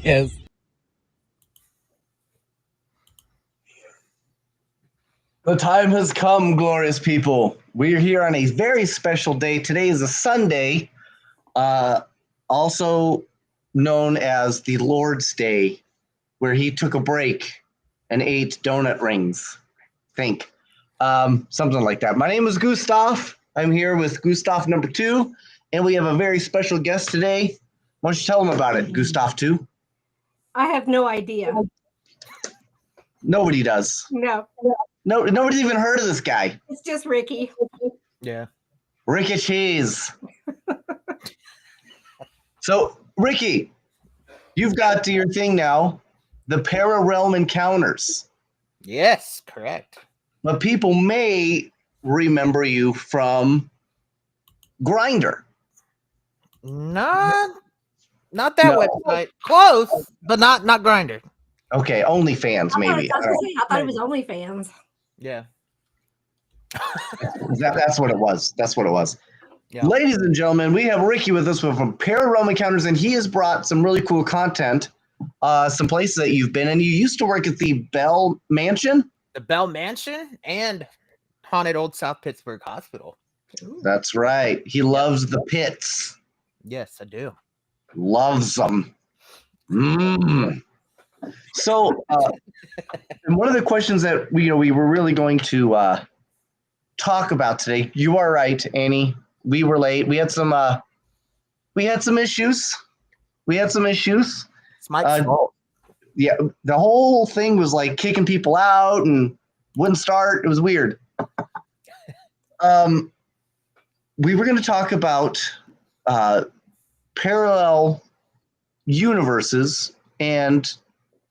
Yes. The time has come, glorious people. We're here on a very special day. Today is a Sunday, also known as the Lord's Day, where he took a break and ate donut rings. Think. Something like that. My name is Gustav. I'm here with Gustav number 2, and we have a very special guest today. Why don't you tell them about it, Gustav 2? I have no idea. Nobody does. No. No, nobody's even heard of this guy. It's just Ricky. Yeah. Ricky Cheese. So, Ricky, you've got your thing now, the Para-Realm Encounters. Yes, correct. But people may remember you from Grindr. Not that website. Close, but not Grindr. Okay, OnlyFans maybe. I thought it was OnlyFans. Yeah. That's what it was. That's what it was. Yeah. Ladies and gentlemen, we have Ricky with us from Para-Realm Encounters, and he has brought some really cool content, some places that you've been. And you used to work at the Bell Mansion? The Bell Mansion and Haunted Old South Pittsburgh Hospital. Ooh. That's right. He loves the pits. Yes, I do. Loves them. So, and one of the questions that we were really going to talk about today. You are right, Annie. We were late. We had some issues. It's Mike's fault. Yeah, the whole thing was like kicking people out and wouldn't start. It was weird. We were going to talk about parallel universes and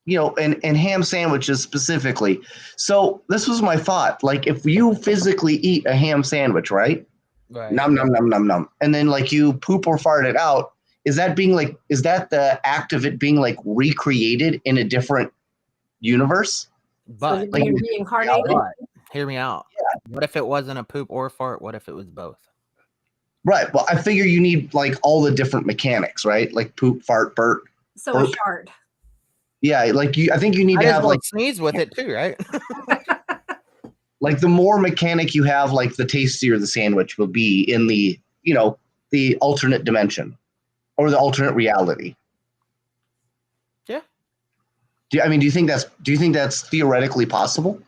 and ham sandwiches specifically. So this was my thought. Like, if you physically eat a ham sandwich, right? Right. Nom nom nom nom nom, and then like you poop or fart it out. Is that the act of it being like recreated in a different universe? But So being reincarnated. hear me out. Yeah. What if it wasn't a poop or a fart? What if it was both? Right. Well, I figure you need like all the different mechanics, right? Like poop, fart, burp. So a shard. Yeah, like I think you need to have like sneeze with it too, right? Like the more mechanic you have, like the tastier the sandwich will be in the the alternate dimension or the alternate reality. Yeah. Do you think that's theoretically possible?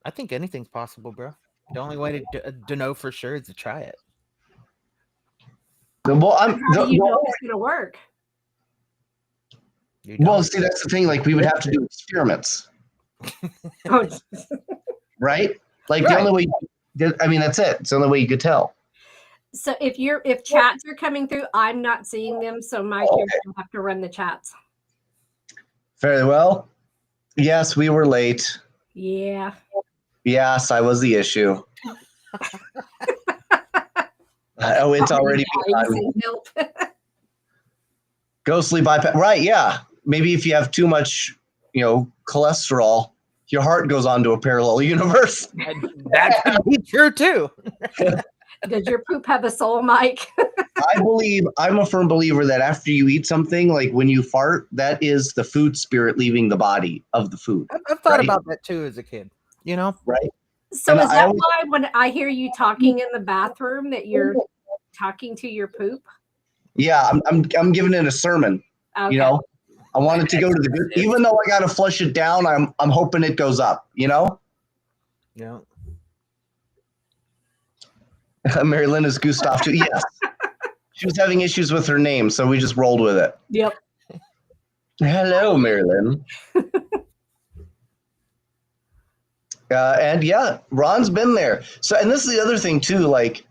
I think anything's possible, bro. The only way to know for sure is to try it. Well, How do you know it's going to work? Well, see, that's the thing. Like, we would have to do experiments, right? Like the only way. That's it. It's the only way you could tell. So if chats are coming through, I'm not seeing them, so my character will have to run the chats. Very well. Yes, we were late. Yeah. Yes, I was the issue. Oh, it's already begun. Ghostly bypass. Right, yeah. Maybe if you have too much, cholesterol, your heart goes on to a parallel universe. That could be true too. Does your poop have a soul, Mike? I'm a firm believer that after you eat something, like when you fart, that is the food spirit leaving the body of the food. I've thought about that too as a kid, Right. So is that why when I hear you talking in the bathroom that you're talking to your poop? Yeah, I'm giving it a sermon. Okay. I want it to go to the good. Even though I got to flush it down, I'm hoping it goes up. Yeah. MaryLynn is Gustav too. Yes. She was having issues with her name, so we just rolled with it. Yep. Hello, MaryLynn. And yeah, Ron's been there. So, and this is the other thing too. Like,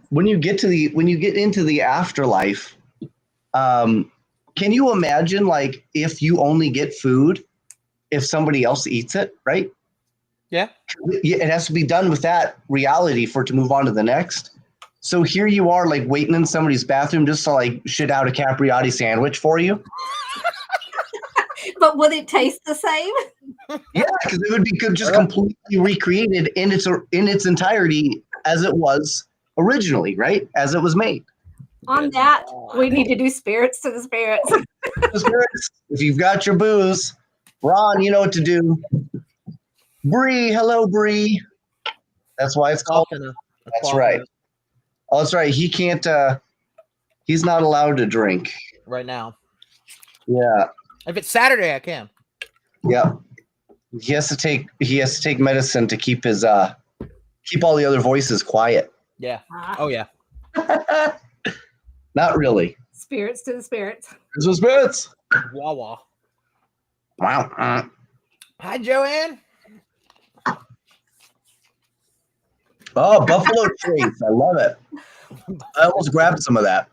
when you get into the afterlife, can you imagine like if you only get food if somebody else eats it, right? Yeah. It has to be done with that reality for it to move on to the next. So here you are, like waiting in somebody's bathroom just to like shit out a capriotti sandwich for you. But would it taste the same? Yeah, because it would be just completely recreated in its entirety as it was originally, right? As it was made. On Good that, Lord. we need to do spirits to the spirits. If you've got your booze, Ron, you know what to do. Bree, hello, Bree. That's why it's called. Often a That's quaff right. of Oh, that's right. He can't. He's not allowed to drink. right now. Yeah. If it's Saturday, I can. Yeah. He has to take medicine to keep his keep all the other voices quiet. Yeah. Ah, Oh yeah. Not really. spirits to the spirits. There's some spirits. Wawa. Wow. Hi, Joanne. Oh, Buffalo Trace. I love it. I almost grabbed some of that.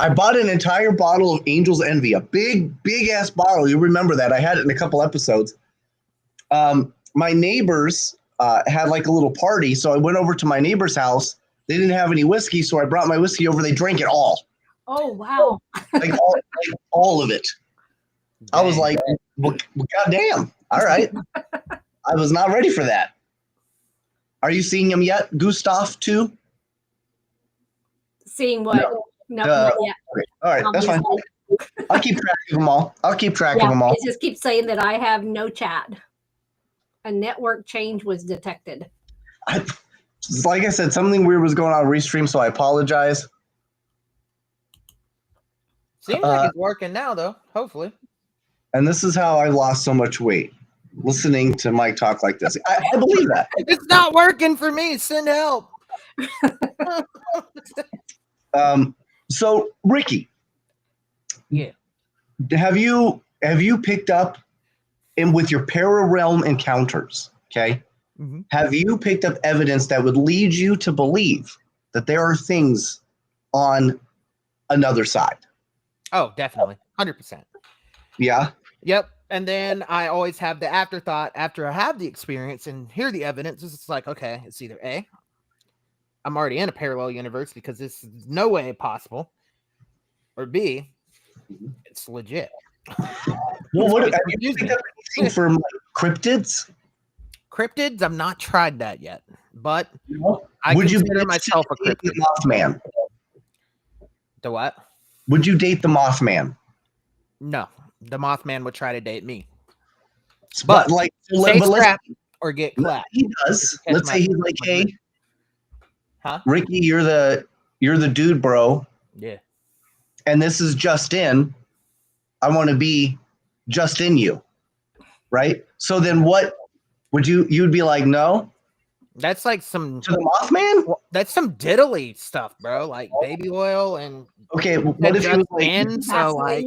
I bought an entire bottle of Angel's Envy, a big ass bottle. You remember that? I had it in a couple episodes. My neighbors had like a little party, so I went over to my neighbor's house. They didn't have any whiskey, so I brought my whiskey over. They drank it all, Oh, wow. like all of it. I was like, well, goddamn. All right. I was not ready for that. Are you seeing him yet, Gustav, too? Seeing what? No, not yet. Okay. All right, that's fine. I'll keep track of them all. It just keeps saying that I have no chat. A network change was detected. Like I said, something weird was going on Restream, so I apologize. Seems like it's working now, though. Hopefully. And this is how I lost so much weight, listening to Mike talk like this. I believe that. It's not working for me. Send help. So Ricky, Yeah. have you picked up with your Pararealm encounters? Okay, have you picked up evidence that would lead you to believe that there are things on another side? Oh, definitely. 100%. Yeah. Yep. And then I always have the afterthought after I have the experience and hear the evidence. It's like, okay, it's either A, I'm already in a parallel universe because this is no way possible, or B, it's legit. Well, what have you picked up anything from cryptids? Cryptids, I've not tried that yet, but No? I Would you consider myself a date cryptid. the Mothman? The what? Would you date the Mothman? No, the Mothman would try to date me. But like, Stay but let's, strapped or get clapped. he does. Let's say he's like, hey, huh? Ricky, you're the dude, bro. Yeah. And this is just in. I want to be just in you, right? So then, what would you'd be like? No, That's like some to the Mothman. That's some diddly stuff, bro. Like baby oil and Okay, what if he was like? and so like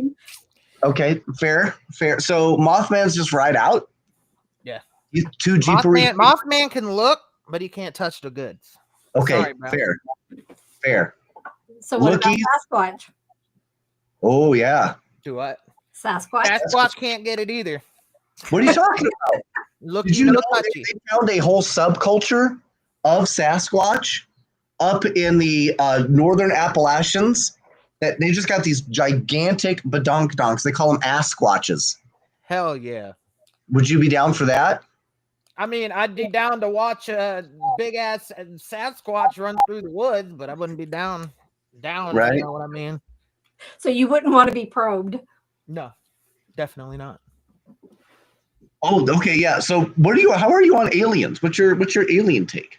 Okay, fair. So Mothman's just right out. Yeah. He's too jeepery. Mothman can look, but he can't touch the goods. Okay, Sorry, bro. fair. So what Lookies? about Sasquatch? Oh yeah. Do what? Sasquatch. Sasquatch can't get it either. What are you talking about? Look, Did you know touchy. they found a whole subculture of Sasquatch up in the northern Appalachians? That they just got these gigantic badonkdonks. They call them ass squatches. Hell yeah. Would you be down for that? I mean, I'd be down to watch a big ass Sasquatch run through the woods, but I wouldn't be down. Right. You know what I mean? So you wouldn't want to be probed. No, definitely not. Oh, okay, yeah. So how are you on aliens? What's your alien take?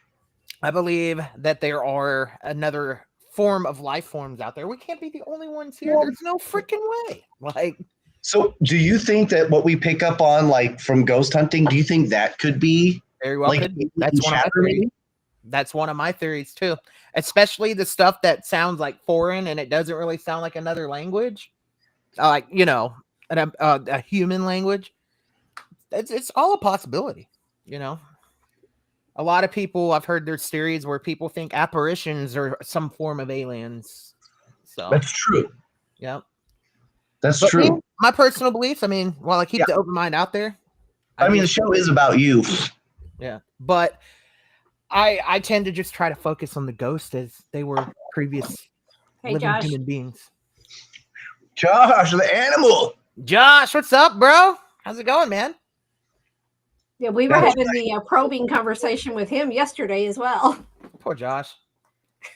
I believe that there are another form of life forms out there. We can't be the only ones here. There's no freaking way. Like, so do you think that what we pick up on, like from ghost hunting, do you think that could be very well like could be. That's one of my theories. That's one of my theories too. Especially the stuff that sounds like foreign and it doesn't really sound like another language, like a human language. It's all a possibility, you know. A lot of people, I've heard there's theories where people think apparitions are some form of aliens. So that's true. Yeah, that's true. Me, my personal beliefs. I mean, while I keep the open mind out there, I mean, the show is about you. Yeah, but I tend to just try to focus on the ghosts as they were previous living human beings. Josh, the animal. Josh, what's up, bro? How's it going, man? Yeah, we were having the probing conversation with him yesterday as well. Poor Josh.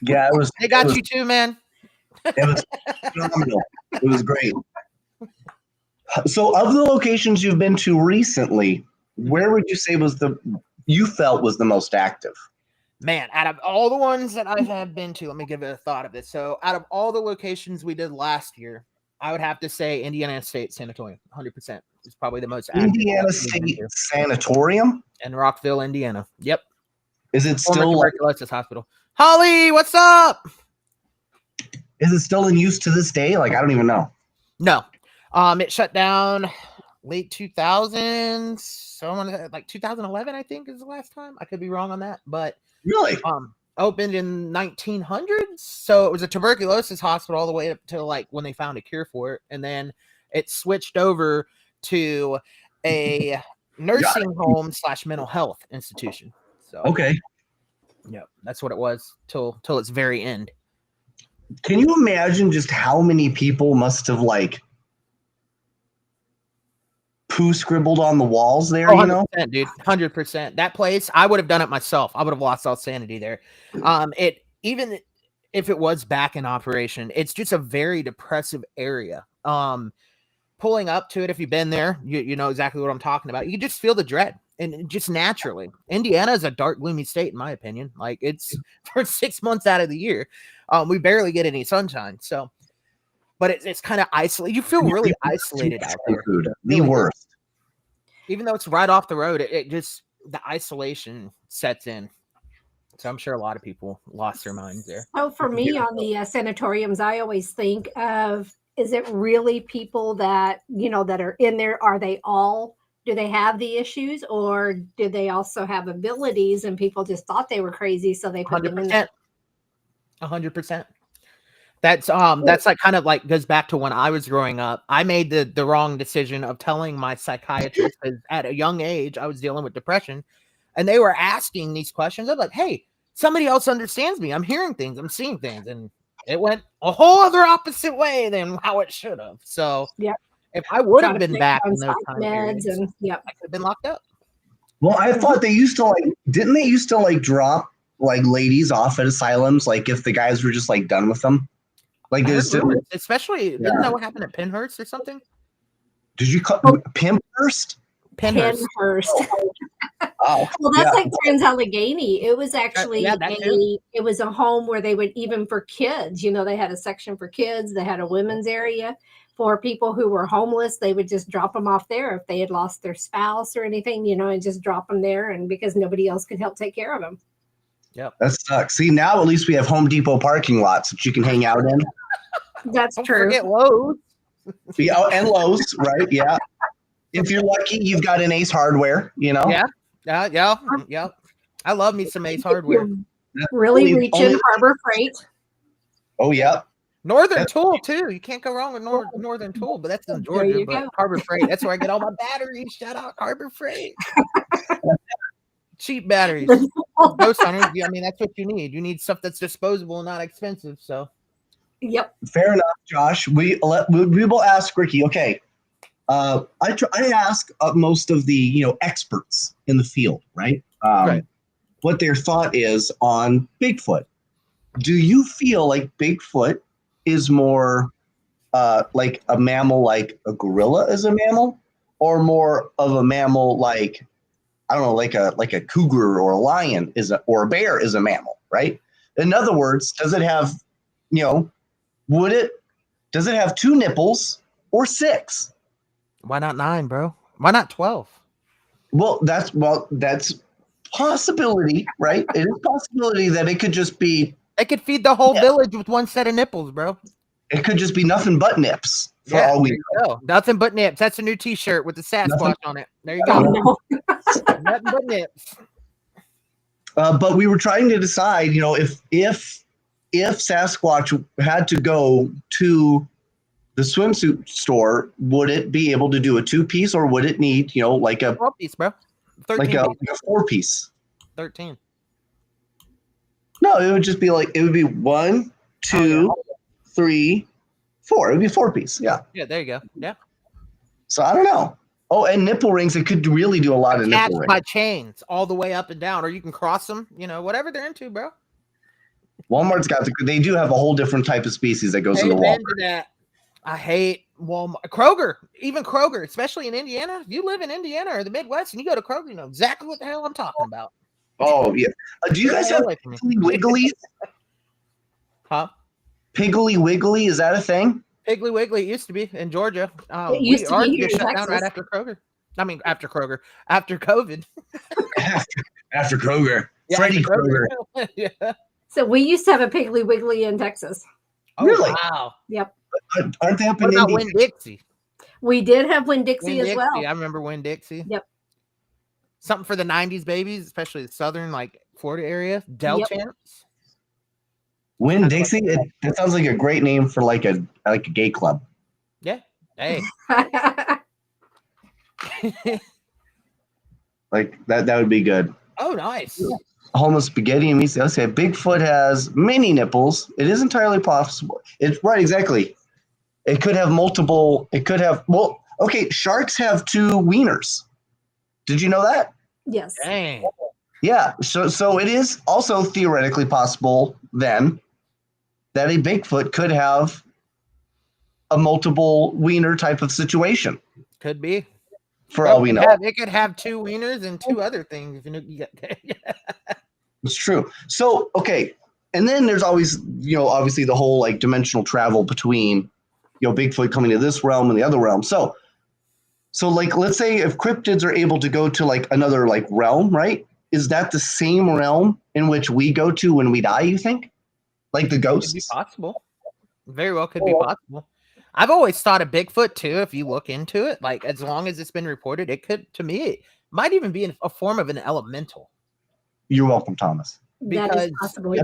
Yeah, it was. They got you too, man. It was phenomenal. It was great. So, of the locations you've been to recently, where would you say you felt was the most active? Man, out of all the ones that I have been to, let me give it a thought of this. So, out of all the locations we did last year, I would have to say Indiana State Sanatorium, 100%. Is probably the most active. Indiana State Sanatorium in Rockville, Indiana. Yep. Is it Former still tuberculosis hospital? Holly, what's up? Is it still in use to this day? Like, I don't even know. No. It shut down late 2000s. So I want to like 2011, I think is the last time. I could be wrong on that, but really, opened in 1900s. So it was a tuberculosis hospital all the way up to like when they found a cure for it, and then it switched over to a nursing home / mental health institution. So okay, yeah, that's what it was till its very end. Can you imagine just how many people must have like poo scribbled on the walls there? Oh, 100%, dude, 100%. That place, I would have done it myself. I would have lost all sanity there. It even if it was back in operation, it's just a very depressive area. Pulling up to it, if you've been there, you know exactly what I'm talking about. You just feel the dread, and just naturally, Indiana is a dark, gloomy state, in my opinion. Like it's for 6 months out of the year, we barely get any sunshine. So, but it's kind of isolated. You feel really isolated out there. The worst. Even though it's right off the road, it just the isolation sets in. So I'm sure a lot of people lost their minds there. Oh, for me on the sanatoriums, I always think of, is it really people that, you know, that are in there? Do they have the issues, or do they also have abilities and people just thought they were crazy, so they put them in there? 100%. That's like kind of like goes back to when I was growing up. I made the wrong decision of telling my psychiatrist at a young age I was dealing with depression, and they were asking these questions. I'm like, hey, somebody else understands me. I'm hearing things, I'm seeing things, and it went a whole other opposite way than how it should have. So yeah, if I would have been back in those time periods, and I could have been locked up. Well, I thought they used to didn't they used to like drop like ladies off at asylums, like if the guys were just like done with them? Like there's especially isn't that what happened at Penhurst or something? Did you call Pimhurst? Penhurst. Oh, well, that's like Trans-Allegheny. It was actually it was a home where they would, even for kids, you know, they had a section for kids. They had a women's area for people who were homeless. They would just drop them off there if they had lost their spouse or anything, you know, and just drop them there, and because nobody else could help take care of them. Yep. That sucks. See, now at least we have Home Depot parking lots that you can hang out in. That's Don't true. Forget Lowe's. Yeah, and Lowe's, right? Yeah. If you're lucky, you've got an Ace Hardware, you know? Yeah. I love me some Ace Hardware. Really reaching Harbor Freight. Oh, yeah. Northern Tool, too. You can't go wrong with Northern Tool, but that's in Georgia. But Harbor Freight, that's where I get all my batteries. Shout out Harbor Freight. Cheap batteries. Ghost hunters, I mean, that's what you need. You need stuff that's disposable and not expensive. So, yep. Fair enough, Josh. We will ask Ricky. Okay, I ask most of the experts in the field, right? Right. What their thought is on Bigfoot. Do you feel like Bigfoot is more like a mammal, like a gorilla is a mammal, or more of a mammal like, I don't know, like a cougar or a lion or a bear is a mammal, right? In other words, does it have, does it have 2 nipples or 6? Why not 9, bro? Why not 12? Well, that's possibility, right? It is possibility that it could just be. It could feed the whole village with 1 set of nipples, bro. It could just be nothing but nips. For all we know. Nothing but nips. That's a new T-shirt with the Sasquatch on it. There you go. Nothing but nips. But we were trying to decide, if Sasquatch had to go to the swimsuit store, would it be able to do a 2-piece, or would it need, like a 12-piece, bro? 13 like a 4-piece? 13. No, it would just be like, it would be 1, 2, 3, 4. It would be 4-piece. Yeah. Yeah, there you go. Yeah. So I don't know. Oh, and nipple rings. It could really do a lot of nipple rings. By chains all the way up and down, or you can cross them. Whatever they're into, bro. Walmart's got they do have a whole different type of species that goes into Walmart. That. I hate Walmart. Kroger, even Kroger, especially in Indiana. If you live in Indiana or the Midwest and you go to Kroger, you know exactly what the hell I'm talking about. Oh, yeah. Do you guys have Piggly Wigglies? Huh? Piggly Wiggly, is that a thing? Piggly Wiggly, it used to be in Georgia. It used to be here in shut down right after Kroger. I mean, after Kroger, after COVID. after Kroger. Yeah, Freddy Kroger. Yeah. So we used to have a Piggly Wiggly in Texas. Oh, really? Wow. Yep. Aren't they up What in about Indy? Winn-Dixie? We did have Winn-Dixie as well. I remember Winn-Dixie. Yep. Something for the 90s babies, especially the southern, like Florida area. Del Champs. Winn-Dixie? That sounds like a great name for like a gay club. Yeah. Hey. Like that would be good. Oh, nice. Homeless spaghetti and meat. Let's say Bigfoot has many nipples. It is entirely possible. It's right, exactly. It could have multiple. It could have okay. Sharks have 2 wieners. Did you know that? Yes. Dang. Yeah. So it is also theoretically possible then that a Bigfoot could have a multiple wiener type of situation. Could be. For all we know, it could have 2 wieners and 2 other things. If you know, it's true. So okay, and then there's always obviously the whole like dimensional travel between Bigfoot coming to this realm and the other realm. So like let's say if cryptids are able to go to like another like realm, right? Is that the same realm in which we go to when we die? You think, like the ghosts? Could be possible. Very well, could be possible. I've always thought of Bigfoot too. If you look into it, like as long as it's been reported, it could, to me, it might even be a form of an elemental. You're welcome, Thomas. Because that is possible.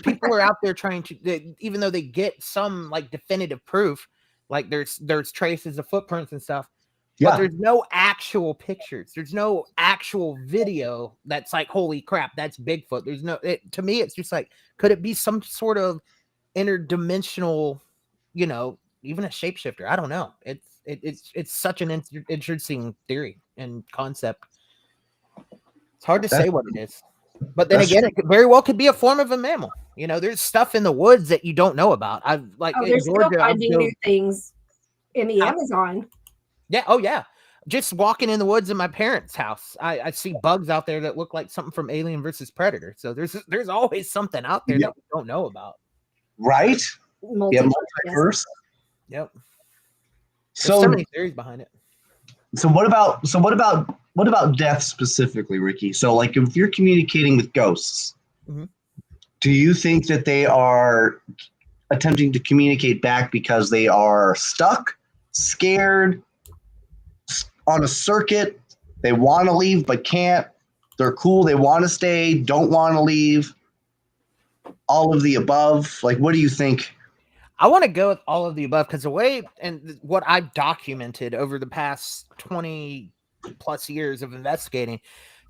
People are out there trying to, even though they get some like definitive proof, like there's traces of footprints and stuff, but there's no actual pictures. There's no actual video that's like, holy crap, that's Bigfoot. There's no. To me, it's just like, could it be some sort of interdimensional, even a shapeshifter? I don't know. It's such an interesting theory and concept. It's hard to say what it is, but then again, it very well could be a form of a mammal. There's stuff in the woods that you don't know about. I've like they're still finding new things in the Amazon. Yeah. Oh yeah. Just walking in the woods in my parents' house, I see bugs out there that look like something from Alien versus Predator. So there's always something out there that we don't know about. Right. Multiverse. Yep. So many theories behind it. So what about death specifically, Ricky? So like if you're communicating with ghosts, do you think that they are attempting to communicate back because they are stuck, scared, on a circuit, they want to leave but can't, they're cool, they want to stay, don't want to leave, all of the above? Like, what do you think? I want to go with all of the above because the way and what I've documented over the past 20 plus years of investigating,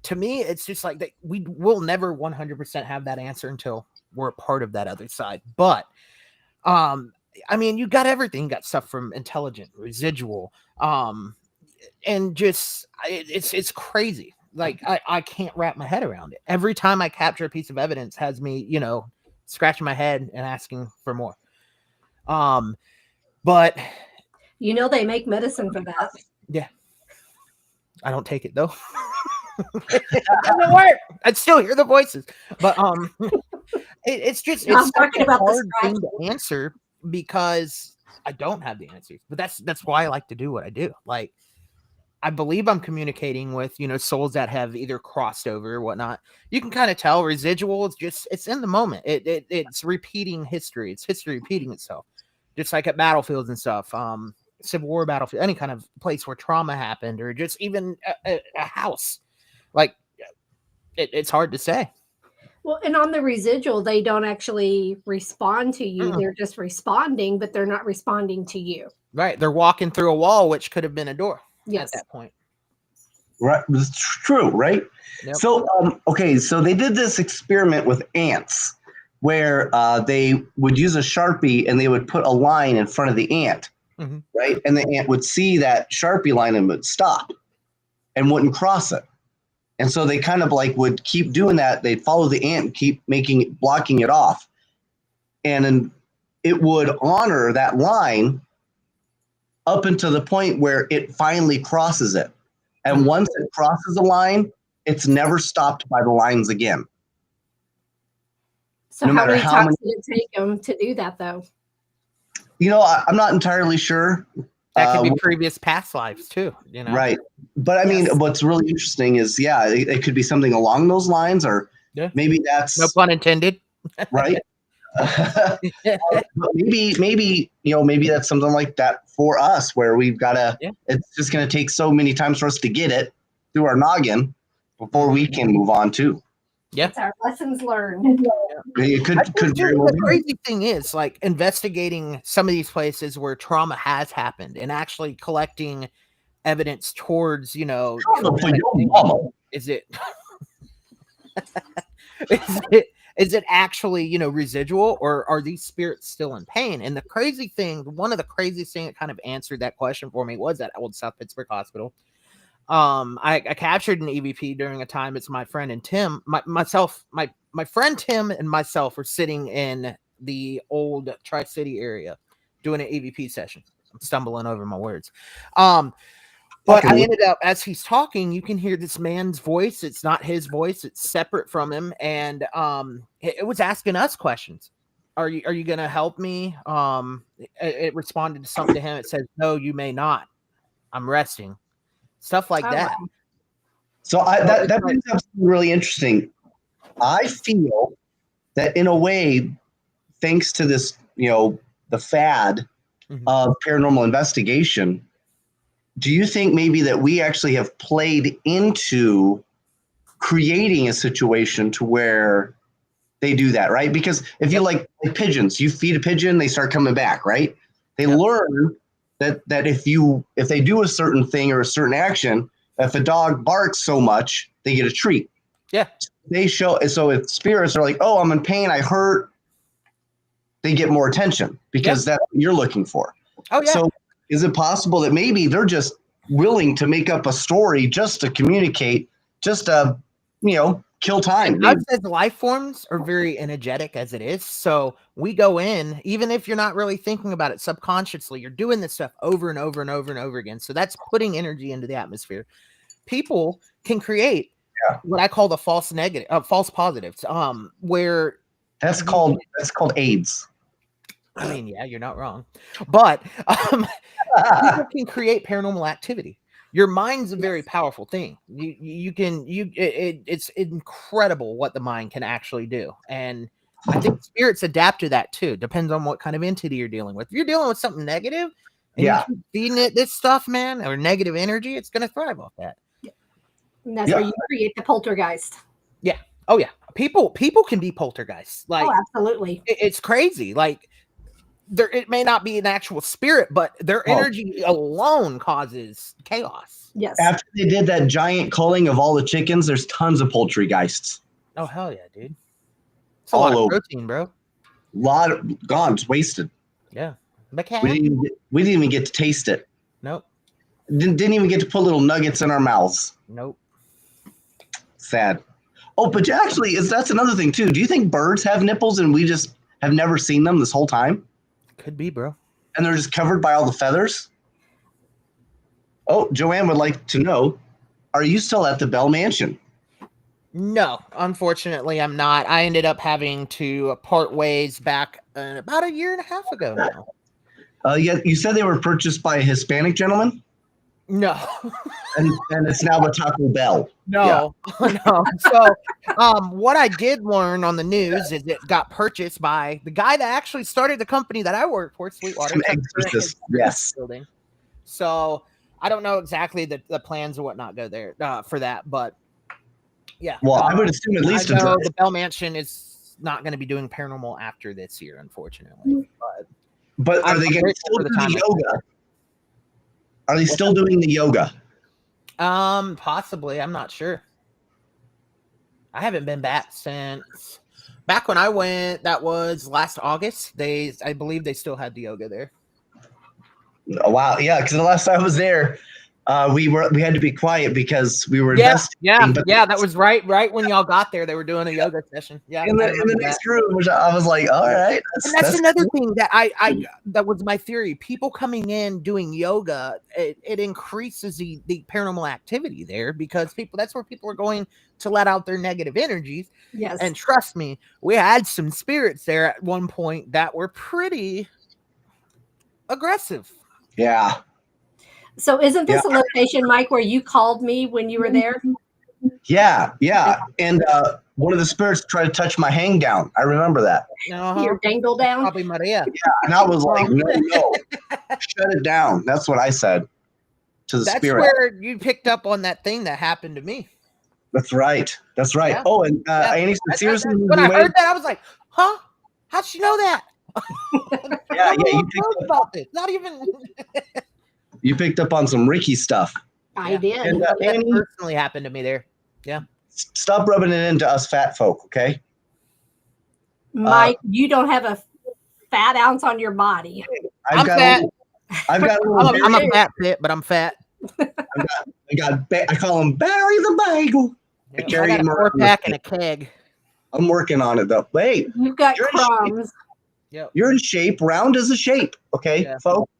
to me, it's just like that we will never 100% have that answer until we're a part of that other side. But, I mean, you got everything. You got stuff from intelligent, residual, and just it's crazy. Like I can't wrap my head around it. Every time I capture a piece of evidence has me, scratching my head and asking for more. But they make medicine for that. Yeah. I don't take it though. It doesn't work. I'd still hear the voices. But it's such a hard thing to answer because I don't have the answers. But that's why I like to do what I do. Like I believe I'm communicating with, souls that have either crossed over or whatnot. You can kind of tell residual. It's in the moment. It's repeating history. It's history repeating itself. Just like at battlefields and stuff. Civil War battlefield, any kind of place where trauma happened, or just even a house. Like it's hard to say. Well, and on the residual, they don't actually respond to you. They're just responding, but they're not responding to you. Right. They're walking through a wall, which could have been a door. Yes. At that point. Right. It's true. Right. Yep. So, okay. So they did this experiment with ants where they would use a Sharpie and they would put a line in front of the ant. Mm-hmm. Right. And the ant would see that Sharpie line and would stop and wouldn't cross it. And so they kind of like would keep doing that. They'd follow the ant and keep blocking it off. And then it would honor that line up until the point where it finally crosses it. And once it crosses a line, it's never stopped by the lines again. So how many times did it take them to do that, though? I'm not entirely sure. That could be previous past lives too, Right. But I mean, what's really interesting is, it could be something along those lines, or maybe that's no pun intended. Right. But maybe that's something like that for us, where we've got to, it's just going to take so many times for us to get it through our noggin before we can move on too. Yeah. It's our lessons learned. It could very well the be. crazy thing is, like, investigating some of these places where trauma has happened and actually collecting evidence towards, is it is it actually, residual, or are these spirits still in pain? And the crazy thing, one of the craziest thing that kind of answered that question for me was that old South Pittsburgh hospital. I captured an EVP during a time. It's my friend and Tim, my friend Tim and myself were sitting in the old Tri-City area doing an EVP session. I'm stumbling over my words. But I ended up, as he's talking, you can hear this man's voice. It's not his voice. It's separate from him. And it was asking us questions. Are you going to help me? It responded to something to him. It says, "No, you may not. I'm resting." Stuff like that. Wow. So that brings up something really interesting. I feel that in a way, thanks to this, the fad of paranormal investigation, do you think maybe that we actually have played into creating a situation to where they do that, right? Because if you like pigeons, you feed a pigeon, they start coming back, right? They learn that if they do a certain thing or a certain action, if a dog barks so much, they get a treat. Yeah. So if spirits are like, "Oh, I'm in pain, I hurt," they get more attention because that's what you're looking for. Oh yeah. So is it possible that maybe they're just willing to make up a story just to communicate, just to, kill time? I've said life forms are very energetic as it is. So we go in, even if you're not really thinking about it subconsciously, you're doing this stuff over and over and over and over again. So that's putting energy into the atmosphere. People can create what I call the false positives, where that's called AIDS. I mean, yeah, you're not wrong, but people can create paranormal activity. Your mind's a very powerful thing. It's incredible what the mind can actually do. And I think spirits adapt to that too. Depends on what kind of entity you're dealing with. If you're dealing with something negative and you keep feeding it this stuff, man, or negative energy, it's going to thrive off that. And that's where you create the poltergeist. Yeah. Oh yeah. People can be poltergeists. Like, absolutely. It's crazy. Like, it may not be an actual spirit, but their energy alone causes chaos. Yes. After they did that giant culling of all the chickens, there's tons of poultrygeists. Oh hell yeah, dude! It's a lot of protein, bro. Gone, just wasted. Yeah. We didn't even get to taste it. Nope. Didn't even get to put little nuggets in our mouths. Nope. Sad. Oh, but actually, that's another thing too. Do you think birds have nipples and we just have never seen them this whole time? Could be, bro. And they're just covered by all the feathers? Oh, Joanne would like to know, are you still at the Bell Mansion? No, unfortunately, I'm not. I ended up having to part ways back about a year and a half ago now. Yeah, you said they were purchased by a Hispanic gentleman? No. and it's now the Taco Bell. No, no. So, what I did learn on the news is it got purchased by the guy that actually started the company that I work for, Sweetwater. Yes. Building. So, I don't know exactly the plans or whatnot go there for that, but yeah. Well, I would assume at least the Bell Mansion is not going to be doing paranormal after this year, unfortunately. But are they going to still do the yoga? Are they still doing the yoga? Possibly. I'm not sure. I haven't been back since back when I went. That was last August. I believe they still had the yoga there. Oh, wow. Yeah. Cause the last time I was there, we had to be quiet because we were Yeah, investigating. that was right when y'all got there. They were doing a yoga session. Yeah, in the next room, which I was like, all right, and that's another thing that I that was my theory. People coming in doing yoga, it increases the paranormal activity there because that's where people are going to let out their negative energies. Yes. And trust me, we had some spirits there at one point that were pretty aggressive. Yeah. So isn't this a location, Mike, where you called me when you were there? Yeah. And one of the spirits tried to touch my hang down. I remember that. Your dangle down? Probably Maria. Yeah, and I was like, no, shut it down. That's what I said to the spirit. That's where you picked up on that thing that happened to me. That's right. Yeah. Oh, and Annie, seriously, when I heard that, I was like, huh? How'd she know that? Yeah, you picked about this. Not even. You picked up on some Ricky stuff. I did. And that Annie, personally happened to me there. Yeah. Stop rubbing it into us fat folk, okay? Mike, you don't have a fat ounce on your body. I'm fat. I'm a fat pit, but I'm fat. I call him Barry the Bagel. Yeah, I got a 4-pack and a keg. I'm working on it though. Wait, you've got crumbs. Yep. You're in shape. Round is a shape. Okay, folks.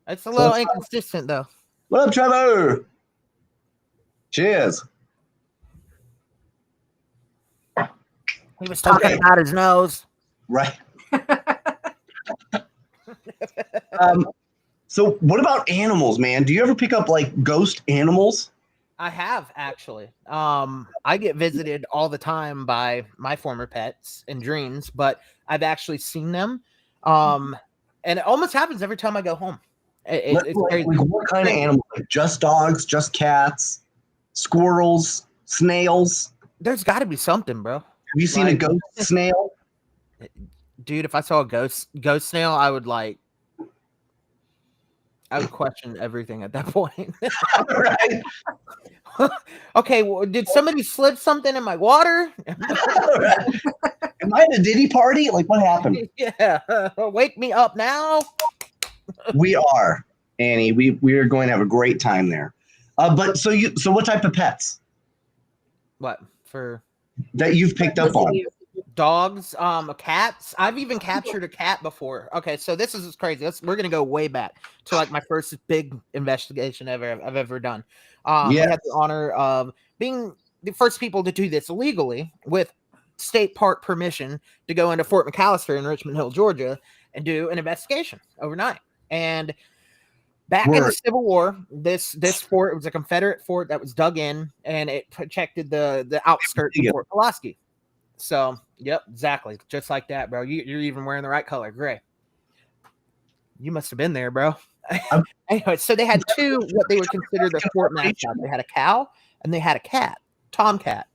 It's a little inconsistent though. What up, Trevor? Cheers. He was talking about his nose. Right. So what about animals, man? Do you ever pick up like ghost animals? I have actually. I get visited all the time by my former pets in dreams, but I've actually seen them. And it almost happens every time I go home. It's crazy. Like what kind of animals? Like just dogs, just cats, squirrels, snails? There's got to be something, bro. Have you seen a ghost snail? Dude, if I saw a ghost snail, I would question everything at that point. Right. Okay, well, did somebody slip something in my water? Right. Am I at a Diddy party? Like, what happened? Yeah, wake me up now. We are, Annie. We are going to have a great time there. But so what type of pets? What for? That you've picked up on? Dogs, cats. I've even captured a cat before. Okay, so this is crazy. We're gonna go way back to like my first big investigation I've ever done. We had the honor of being the first people to do this legally with state park permission to go into Fort McAllister in Richmond Hill, Georgia, and do an investigation overnight. And back in the Civil War, this fort, it was a Confederate fort that was dug in, and it protected the outskirts of Fort Pulaski. So, yep, exactly. Just like that, bro. You're even wearing the right color, gray. You must have been there, bro. Anyway, so they had two, what they would consider the fort mascots. They had a cow and they had a cat, tomcat.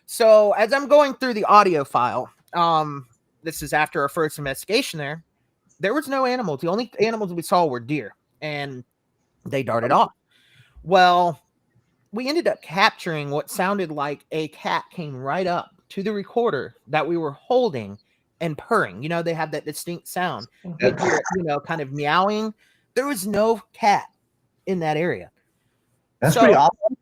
So as I'm going through the audio file, this is after our first investigation there was no animals. The only animals we saw were deer, and they darted off. Well, we ended up capturing what sounded like a cat came right up to the recorder that we were holding and purring. You know, they have that distinct sound. You know, kind of meowing. There was no cat in that area. That's pretty awesome.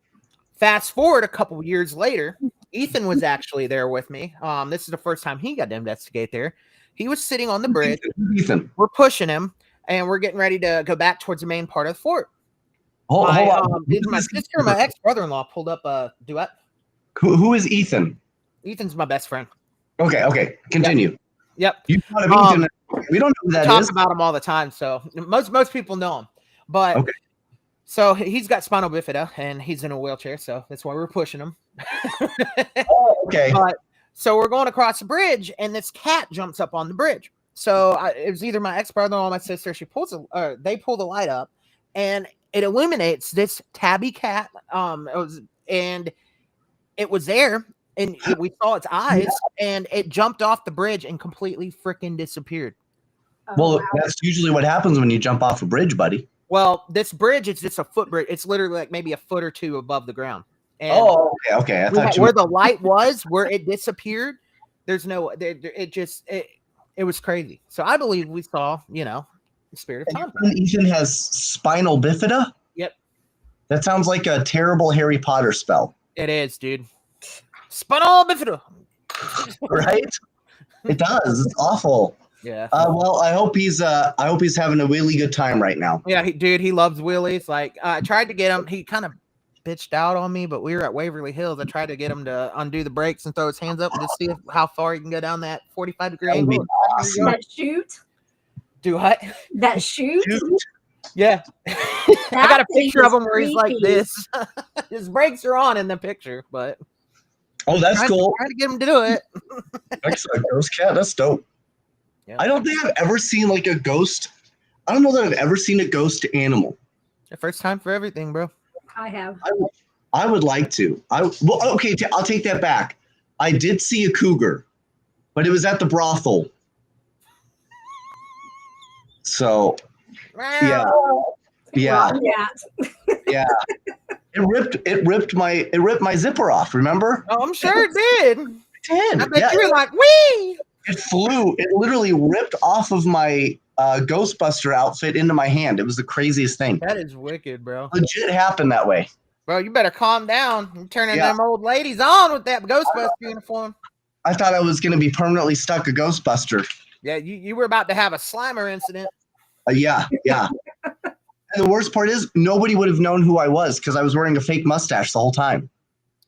Fast forward a couple years later, Ethan was actually there with me. This is the first time he got to investigate there. He was sitting on the bridge. Ethan. We're pushing him, and we're getting ready to go back towards the main part of the fort. Hold on. My sister and my ex-brother-in-law pulled up a duet. Who is Ethan? Ethan's my best friend. Okay. Continue. Yep. You thought of Ethan. We don't know who that is. I talk about him all the time, so most people know him. But so he's got spinal bifida, and he's in a wheelchair, so that's why we're pushing him. Okay. So we're going across the bridge, and this cat jumps up on the bridge. So it was either my ex-brother-in-law or my sister. They pull the light up, and it illuminates this tabby cat. It was there, and we saw its eyes, and it jumped off the bridge and completely freaking disappeared. Well, that's usually what happens when you jump off a bridge, buddy. Well, this bridge is just a footbridge. It's literally like maybe a foot or two above the ground. And okay. I thought where the light was, where it disappeared, there's no. It was crazy. So I believe we saw, the spirit of time. Ethan has spinal bifida. Yep. That sounds like a terrible Harry Potter spell. It is, dude. Spinal bifida. Right? It does. It's awful. Yeah. Well, I hope he's having a really good time right now. Yeah, he loves wheelies. Like I tried to get him. He kind of bitched out on me, but we were at Waverly Hills. I tried to get him to undo the brakes and throw his hands up and just see how far he can go down that 45-degree angle. Awesome. That shoot? Do what? That shoot? Yeah. I got a picture of him where he's like this. His brakes are on in the picture, but oh, that's cool. Trying to get him to do it. Excellent. Ghost cat. That's dope. Yeah. I don't think I've ever seen like a ghost. I don't know that I've ever seen a ghost animal. The first time for everything, bro. I have. I would like to. I'll take that back. I did see a cougar, but it was at the brothel. So, yeah. Yeah. It ripped my zipper off. Remember? Oh, I'm sure it did. It did. I bet you were like, wee! It flew. It literally ripped off of my Ghostbuster outfit into my hand. It was the craziest thing. That is wicked, bro. Legit happened that way. Bro, you better calm down. You're turning them old ladies on with that Ghostbuster uniform. I thought I was going to be permanently stuck a Ghostbuster. Yeah, you were about to have a Slimer incident. Yeah. And the worst part is nobody would have known who I was because I was wearing a fake mustache the whole time.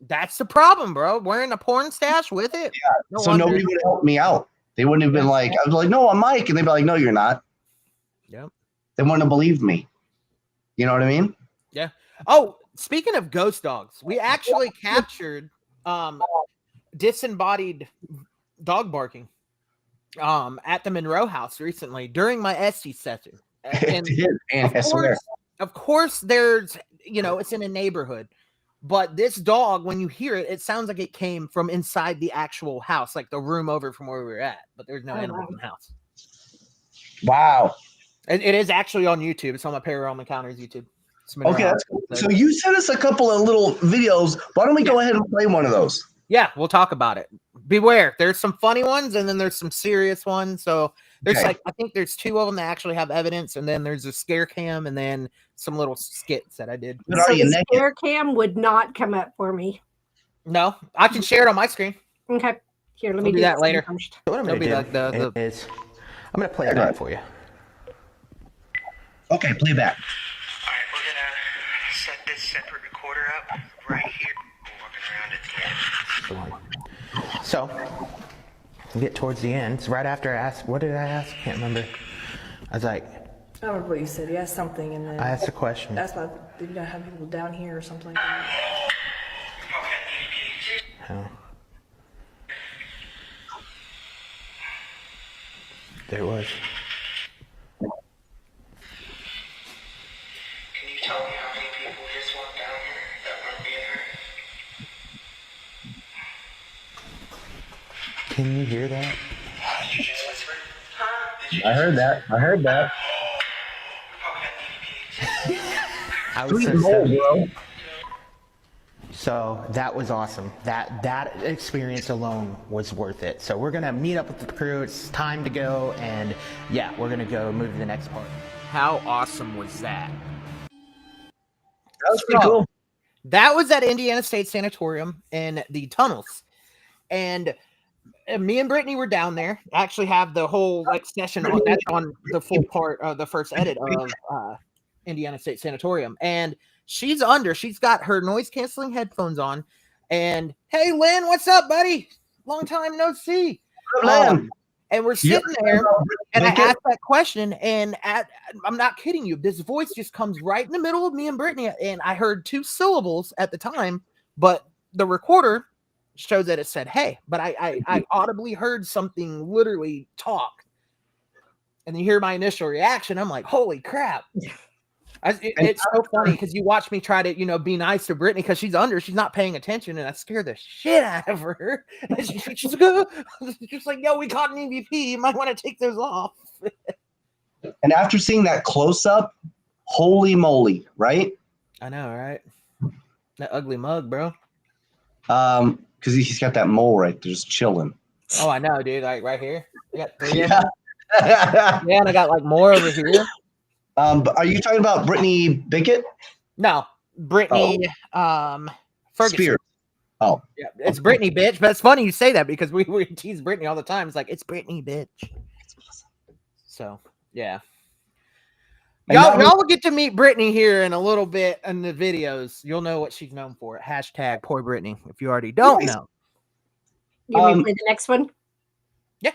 That's the problem, bro. Wearing a porn stash with it. Yeah. No so wonder. nobody would have helped me out. They wouldn't have been like, I was like, no, I'm Mike. And they'd be like, no, you're not. Yep. They wouldn't have believed me. You know what I mean? Yeah. Oh, speaking of ghost dogs, we actually captured disembodied dog barking at the Monroe house recently during my Esty session. And I swear. Of course, there's, it's in a neighborhood. But this dog, when you hear it, it sounds like it came from inside the actual house, like the room over from where we were at. But there's no animals in the house. Wow. It is actually on YouTube. It's on my Paranormal Encounters YouTube. Okay, that's cool. So you sent us a couple of little videos. Why don't we go ahead and play one of those? Yeah, we'll talk about it. Beware. There's some funny ones, and then there's some serious ones. So there's I think there's 2 of them that actually have evidence, and then there's a scare cam, and then some little skits that I did. So the scare cam would not come up for me. No, I can share it on my screen. Okay. Here, let me do that later. First. What I'm going to do is I'm going to play it back for you. Okay, play back. All right, we're going to set this separate recorder up right here. We're walking around at the end. So, we get towards the end. It's right after I asked, what did I ask? Can't remember. I was like, I don't remember what you said. You asked something, and then I asked a question. That's why did you not have people down here or something like that? Oh. There it was. Can you tell me how many people just walked down here that weren't being heard? Can you hear that? Did you just whisper? Huh? I heard that. I was so bro. So that was awesome. That experience alone was worth it. So we're gonna meet up with the crew. It's time to go, and yeah, we're gonna go move to the next part. How awesome was that? That was pretty cool. That was at Indiana State Sanatorium in the tunnels, and me and Brittany were down there. I actually have the whole session on that's on the full part of the first edit of Indiana State Sanatorium, and she's got her noise canceling headphones on, and hey Lynn, what's up, buddy? Long time no see. And we're sitting there, and I asked that question, and I'm not kidding you, this voice just comes right in the middle of me and Brittany, and I heard 2 syllables at the time, but the recorder shows that it said hey, but I audibly heard something literally talk, and you hear my initial reaction. I'm like, holy crap. It's so funny because you watch me try to, be nice to Brittany because she's not paying attention, and I scare the shit out of her. And she's like, yo, we caught an EVP. You might want to take those off. And after seeing that close up, holy moly, right? I know, right? That ugly mug, bro. Because he's got that mole right there just chilling. Oh, I know, dude. Like right here. I got 3 of them. Yeah, and I got more over here. But are you talking about Brittany Bickett? No, Brittany Ferguson. Spears. Oh, Yeah, it's Brittany, bitch. But it's funny you say that because we tease Brittany all the time. It's like, it's Brittany, bitch. So, yeah. Y'all will get to meet Brittany here in a little bit in the videos. You'll know what she's known for. Hashtag poor Brittany, if you already don't know. You want me to play the next one? Yeah.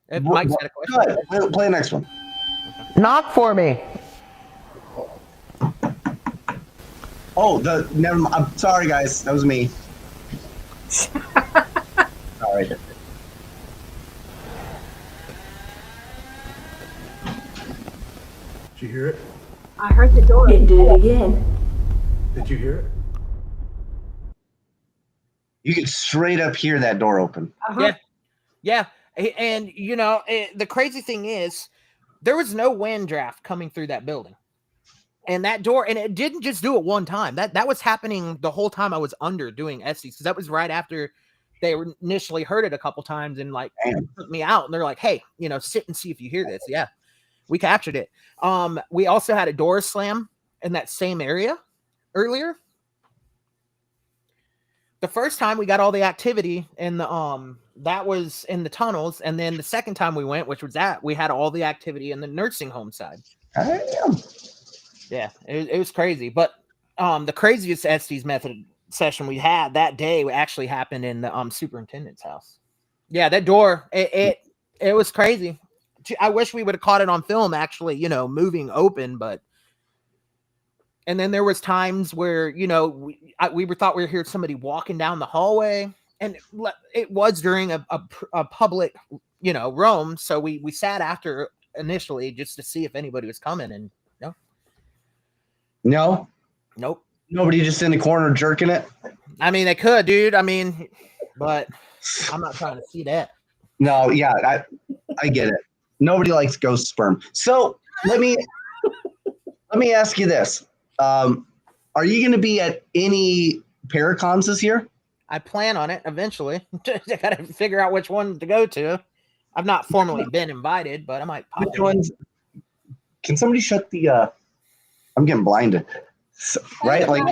If Mike's got a question. Go ahead. Play the next one. Knock for me. Oh, never mind. I'm sorry, guys. That was me. Sorry. Did you hear it? I heard the door. It did it again. Did you hear it? You could straight up hear that door open. Uh-huh. Yeah. And, you know, the crazy thing is, there was no wind draft coming through that building. And that door, and it didn't just do it one time. That was happening the whole time I was under doing Estes, because that was right after they initially heard it a couple times and like took me out. And they're like, hey, you know, sit and see if you hear this. Yeah, we captured it. We also had a door slam in that same area earlier. The first time we got all the activity in the that was in the tunnels, and then the second time we went, which was we had all the activity in the nursing home side. Yeah, it was crazy. But the craziest Estes method session we had that day actually happened in the superintendent's house. Yeah, that door, it was crazy. I wish we would have caught it on film, actually, you know, moving open. But and then there was times where, you know, we thought we were hearing somebody walking down the hallway, and it was during a public, you know, roam. So we sat after initially just to see if anybody was coming, and No? Nope. Nobody just in the corner jerking it? I mean, they could, dude. I mean, but I'm not trying to see that. No, yeah, I get it. Nobody likes ghost sperm. So let me ask you this. Are you going to be at any Paracons this year? I plan on it eventually. I got to figure out which one to go to. I've not formally been invited, but I might pop Which ones? Can somebody shut the I'm getting blinded. So, right? Like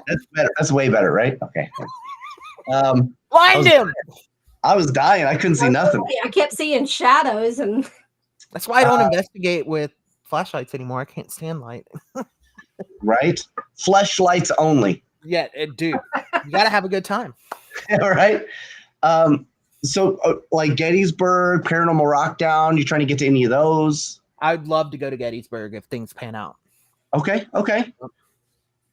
that's better. That's way better, right? Okay. Blind him. I was dying. I couldn't see nothing. I kept seeing shadows, and That's why I don't investigate with flashlights anymore. I can't stand light. Right? Fleshlights only. Yeah, dude. You got to have a good time. All right. So like Gettysburg, Paranormal Rockdown, you trying to get to any of those? I'd love to go to Gettysburg if things pan out. Okay.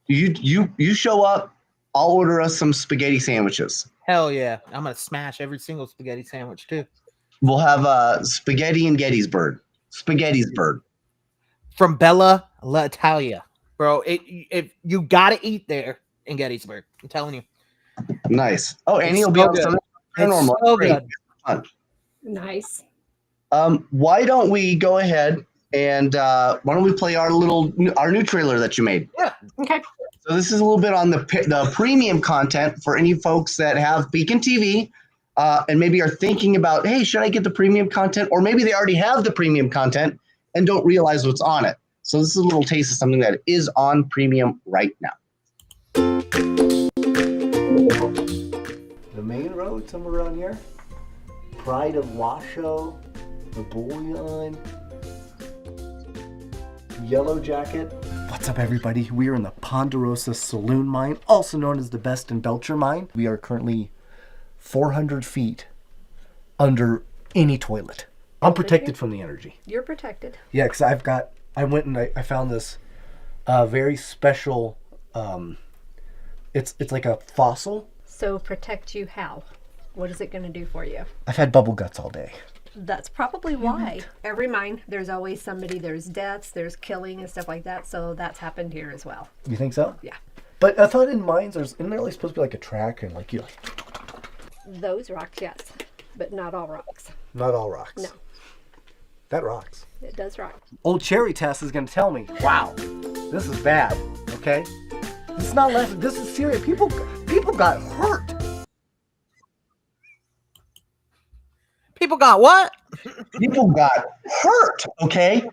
You show up, I'll order us some spaghetti sandwiches. Hell yeah. I'm going to smash every single spaghetti sandwich too. We'll have spaghetti in Gettysburg. Spaghettysburg. From Bella L'Italia. Bro, if you got to eat there in Gettysburg. I'm telling you. Nice. Oh, and he'll so be on good. some It's Paranormal. so Great. good. Fun. nice. Why don't we go ahead and why don't we play our new trailer that you made? Yeah. Okay. So this is a little bit on the premium content for any folks that have Beacon TV and maybe are thinking about, hey, should I get the premium content? Or maybe they already have the premium content and don't realize what's on it. So this is a little taste of something that is on premium right now. The main road, somewhere around here. Pride of Washoe, Napoleon, Yellow Jacket. What's up, everybody? We are in the Ponderosa Saloon Mine, also known as the Best in Belcher Mine. We are currently 400 feet under any toilet. I'm protected from the energy. You're protected. Yeah, because I went and I found this very special, it's like a fossil. So protect you how? What is it going to do for you? I've had bubble guts all day. That's probably why. Every mine, there's always somebody, there's deaths, there's killing and stuff like that. So that's happened here as well. You think so? Yeah. But I thought in mines, isn't there like supposed to be like a track and like you like... Those rocks, yes. But not all rocks. Not all rocks. No. That rocks. It does rock. Old Cherry Test is going to tell me, wow, this is bad, okay? This is not less, this is serious. People got hurt. People People got what? People got hurt, okay?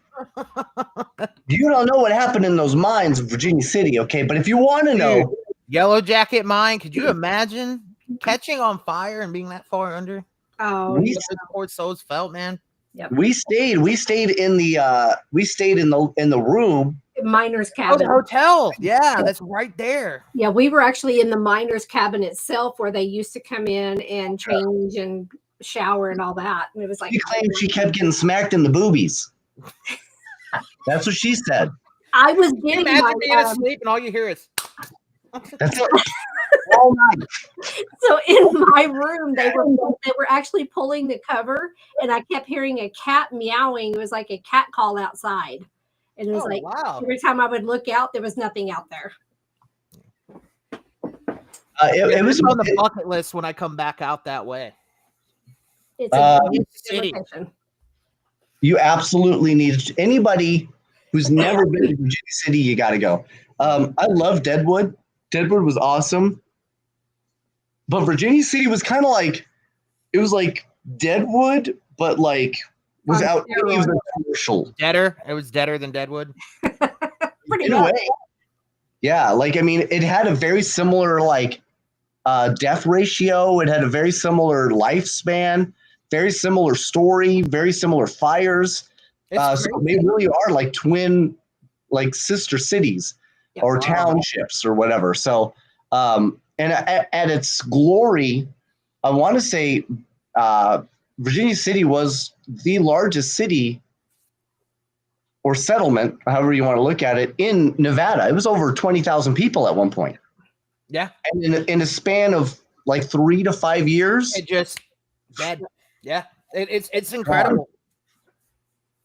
You don't know what happened in those mines in Virginia City, okay? But if you want to know, Yellow Jacket mine, could you imagine catching on fire and being that far under? Oh, we, What those poor souls felt, man. we stayed in the room. Miner's Oh, cabin. the hotel. Yeah, that's right there. Yeah, we were actually in the miner's cabin itself where they used to come in and change and shower and all that. And it was like She claimed she kept getting smacked in the boobies. That's what she said. I was Can you getting imagine my being asleep and all you hear is That's it. All night. so in my room they were actually pulling the cover and I kept hearing a cat meowing. It was like a cat call outside. And it was like wow. every time I would look out, there was nothing out there. It was on the bucket list when I come back out that way. It's a good City. location. You absolutely need anybody who's never been to Virginia City. You got to go. I love Deadwood. Deadwood was awesome, but Virginia City was kind of like it was like Deadwood, but like without any of the commercial. Deader. It was deader than Deadwood. Pretty In a much. way, yeah. Like I mean, it had a very similar like death ratio. It had a very similar lifespan, very similar story, very similar fires. So they really are like twin, like sister cities or townships or whatever. So, and at its glory, I want to say Virginia City was the largest city or settlement, however you want to look at it, in Nevada. It was over 20,000 people at one point. Yeah. And in a span of like 3 to 5 years, It just dead. Yeah. It's incredible.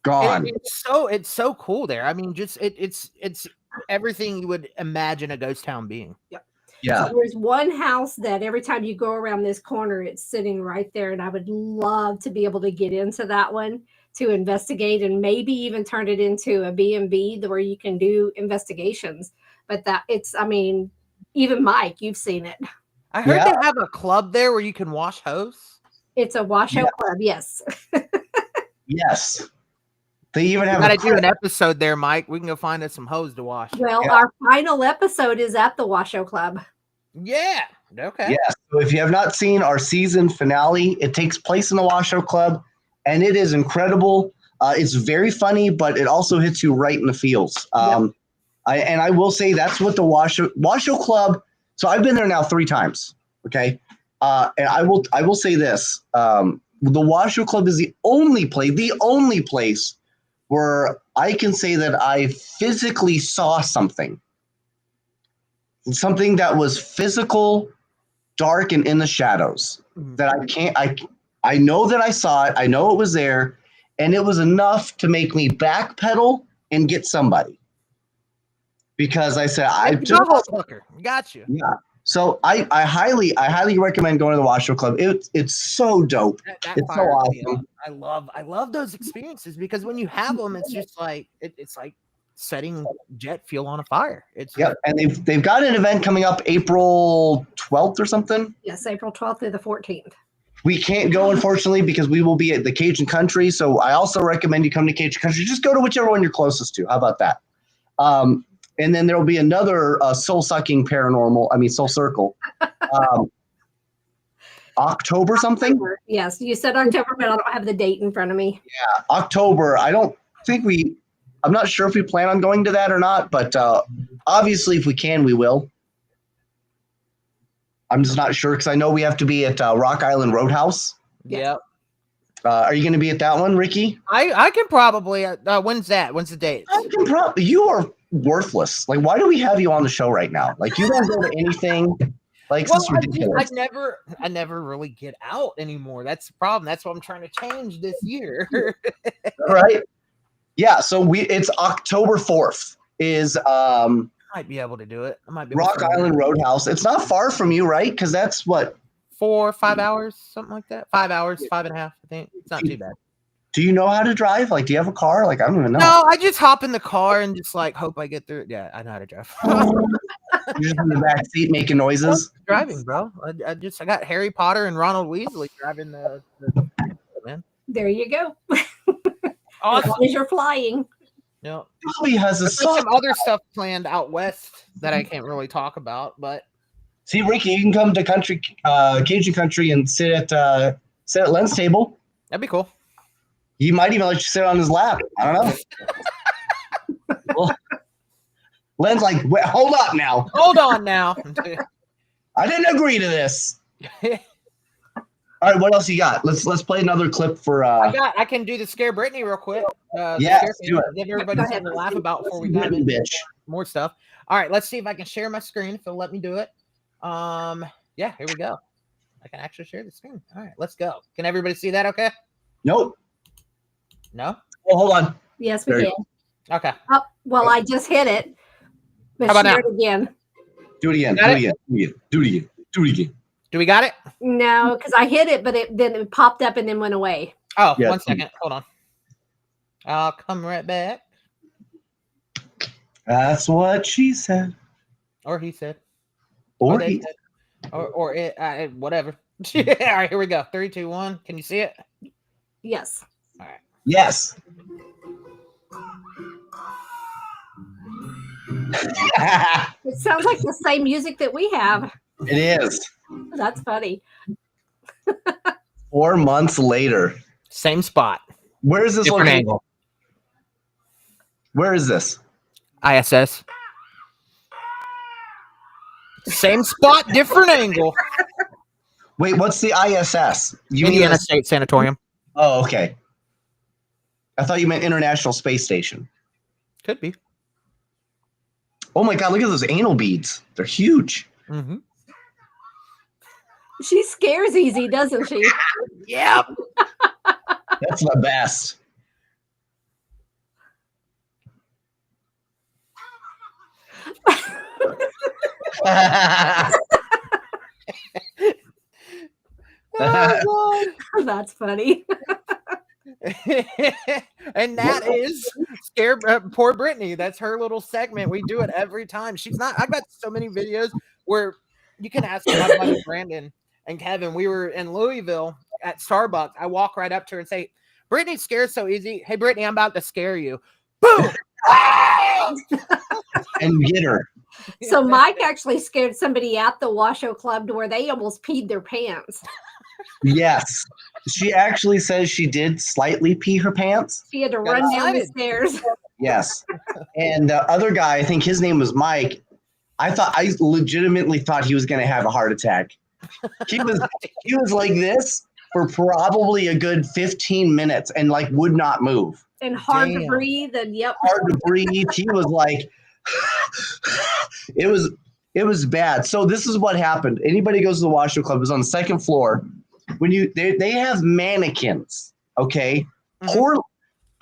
Gone. It's so cool there. I mean, just it's everything you would imagine a ghost town being. Yeah. So there's one house that every time you go around this corner, it's sitting right there. And I would love to be able to get into that one to investigate and maybe even turn it into a B&B where you can do investigations. But I mean, even Mike, you've seen it. I heard they have a club there where you can wash hose. It's a washout club, yes. Yes. They even have got to do an episode there, Mike. We can go find us some hose to wash. Well, our final episode is at the Washoe Club. Yeah. Okay. Yeah. So if you have not seen our season finale, it takes place in the Washoe Club, and it is incredible. It's very funny, but it also hits you right in the feels. I will say that's what the Washoe Club. So I've been there now 3 times. Okay. And I will say this. The Washoe Club is the only place where I can say that I physically saw something that was physical, dark, and in the shadows. That I know that I saw it. I know it was there, and it was enough to make me backpedal and get somebody. Because I said got you. Yeah. So I highly recommend going to the Washoe Club. It's so dope. It's so awesome. I love those experiences because when you have them, it's just like it's like setting jet fuel on a fire. And they've got an event coming up April 12th or something. Yes, April 12th through the 14th. We can't go, unfortunately, because we will be at the Cajun Country. So I also recommend you come to Cajun Country. Just go to whichever one you're closest to. How about that? And then there will be another soul-sucking Soul Circle. October something? Yes, you said October, but I don't have the date in front of me. Yeah, October. I'm not sure if we plan on going to that or not, but obviously if we can, we will. I'm just not sure because I know we have to be at Rock Island Roadhouse. Yeah. Are you going to be at that one, Ricky? I can probably. When's that? When's the date? You are worthless. Like, why do we have you on the show right now? Like, you don't go to anything. Like, this is ridiculous. I never really get out anymore. That's the problem. That's what I'm trying to change this year. All right. Yeah. So it's October 4th. Might be able to do it. I might be Rock Island Roadhouse. It's not far from you, right? Because that's what 4 or 5 hours, something like that. 5 hours, 5.5. I think it's not too bad. Do you know how to drive? Like, do you have a car? Like, I don't even know. No, I just hop in the car and just like hope I get through it. Yeah, I know how to drive. You're just in the back seat making noises. Driving, bro. I got Harry Potter and Ronald Weasley driving the man. There you go. Awesome. As long as you're flying. No. Bobby has a There's son. some other stuff planned out west that I can't really talk about, but See, Ricky, you can come to Cajun country and sit at Len's table. that'd be cool. He might even let you sit on his lap. I don't know. Well, Len's like, wait, hold up now. Hold on now. I didn't agree to this. All right, what else you got? Let's play another clip for. I can do the Scare Brittany real quick. Yeah, let's do it. Give everybody something to laugh about before we dive Brittany into bitch. more stuff. All right, let's see if I can share my screen. If they'll let me do it. Yeah, here we go. I can actually share the screen. All right, let's go. Can everybody see that? Okay. Nope. No. Oh, hold on. Yes, we There you can. Okay. Oh, well, I just hit it. But How about share now? it again. Do it again. Got Do it? it again. Do it again. Do it again. Do we got it? No, because I hit it, but then it popped up and then went away. Oh, Yeah. 1 second. Hold on. I'll come right back. That's what she said. Or he said. Or they he. said. Or it. Whatever. All right, here we go. 3, 2, 1. Can you see it? Yes. All right. Yes. It sounds like the same music that we have. It is. That's funny. 4 months later. Same spot. Where is this Different located? angle. Where is this? ISS. Same spot, different angle. Wait, what's the ISS? You mean Indiana the- State Sanatorium. Oh, okay. I thought you meant International Space Station. Could be. Oh my God, look at those anal beads. They're huge. Mm-hmm. She scares easy, doesn't she? Yep. That's the best. Oh, That's funny. and that is Scare Poor Brittany. That's her little segment. We do it every time. She's not. I've got so many videos where you can ask my buddy Brandon and Kevin. We were in Louisville at Starbucks. I walk right up to her and say, "Brittany scares so easy. Hey, Brittany, I'm about to scare you." Boom. And get her. So Mike actually scared somebody at the Washoe Club to where they almost peed their pants. Yes. She actually says she did slightly pee her pants. She had to Got run down the excited. stairs. Yes. And the other guy, I think his name was Mike. I legitimately thought he was going to have a heart attack. He was like this for probably a good 15 minutes and like would not move. And hard to Damn. breathe. And yep. Hard to breathe. He was like, it was bad. So this is what happened. Anybody goes to the Washoe Club, is on the second floor. When they have mannequins, okay, Mhm.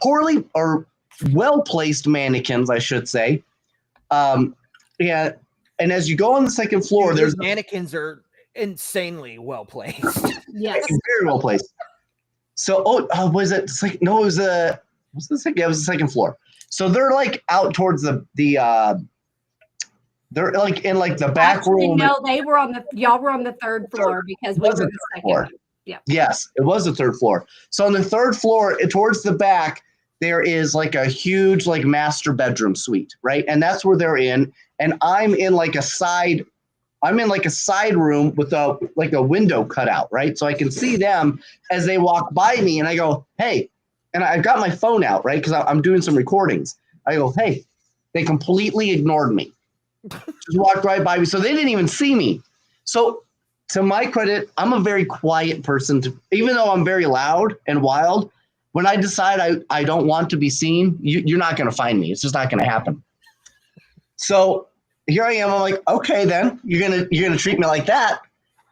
poorly or well placed mannequins, I should say. Yeah, and as you go on the second floor, Dude, there's those mannequins are insanely well placed. Yes. very well placed. So, was it? It's like, no, it was the second. Yeah, it was the second floor. So they're like out towards the they're like in like the back Actually, room. no, y'all were on the third floor because we Was were it the third second. floor? Yeah. Yes, it was the third floor. So on the third floor, towards the back, there is like a huge like master bedroom suite, right? And that's where they're in. And I'm in like a side room with a window cut out, right? So I can see them as they walk by me, and I go, hey, and I've got my phone out, right? Because I'm doing some recordings. I go, hey, they completely ignored me. Just walked right by me. So they didn't even see me. So to my credit, I'm a very quiet person. Even though I'm very loud and wild, when I decide I don't want to be seen, you're not going to find me. It's just not going to happen. So here I am. I'm like, okay, then you're gonna treat me like that.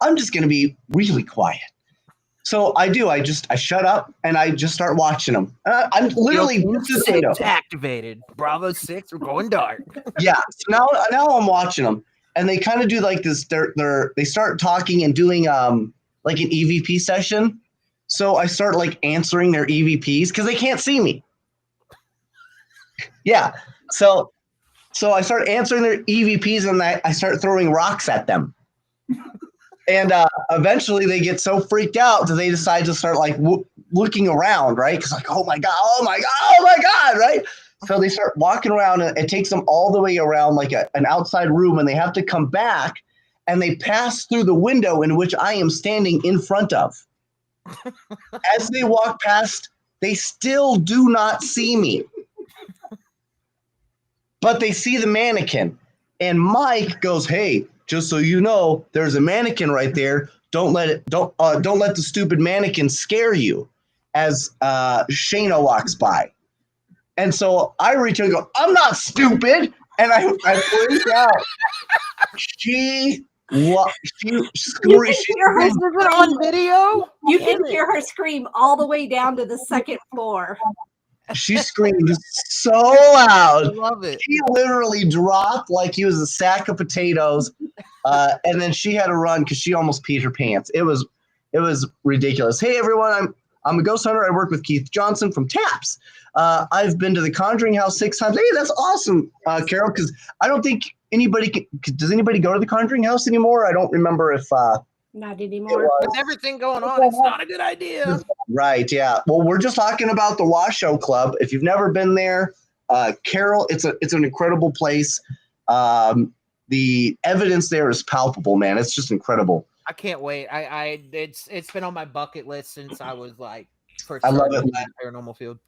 I'm just going to be really quiet. So I do. I shut up and I just start watching them. I'm literally just activated. Bravo 6, we're going dark. Yeah. So now I'm watching them, and they kind of do like this. They start talking and doing like an EVP session. So I start like answering their EVPs because they can't see me. Yeah. So I start answering their EVPs, and I start throwing rocks at them. And eventually they get so freaked out that they decide to start like looking around, right? Because like, oh my God, oh my God, oh my God, right? So they start walking around, and it takes them all the way around like an outside room, and they have to come back, and they pass through the window in which I am standing in front of. As they walk past, they still do not see me, but they see the mannequin. And Mike goes, "Hey, just so you know, there's a mannequin right there. Don't let the stupid mannequin scare you." As Shayna walks by. And so I reach out and go, "I'm not stupid." And I freak out. She screamed. Is it on video? You can hear her scream all the way down to the second floor. She screamed so loud. I love it. She literally dropped like he was a sack of potatoes. And then she had to run because she almost peed her pants. It was ridiculous. Hey everyone, I'm a ghost hunter. I work with Keith Johnson from TAPS. I've been to the Conjuring House 6 times. Hey, that's awesome, Carol, because I don't think does anybody go to the Conjuring House anymore? I don't remember if not anymore. With everything going on, it's not a good idea. Right, yeah. Well, we're just talking about the Washoe Club. If you've never been there, Carol, it's an incredible place. The evidence there is palpable, man. It's just incredible. I can't wait. It's been on my bucket list since I was like first. I love it, Len. Paranormal field.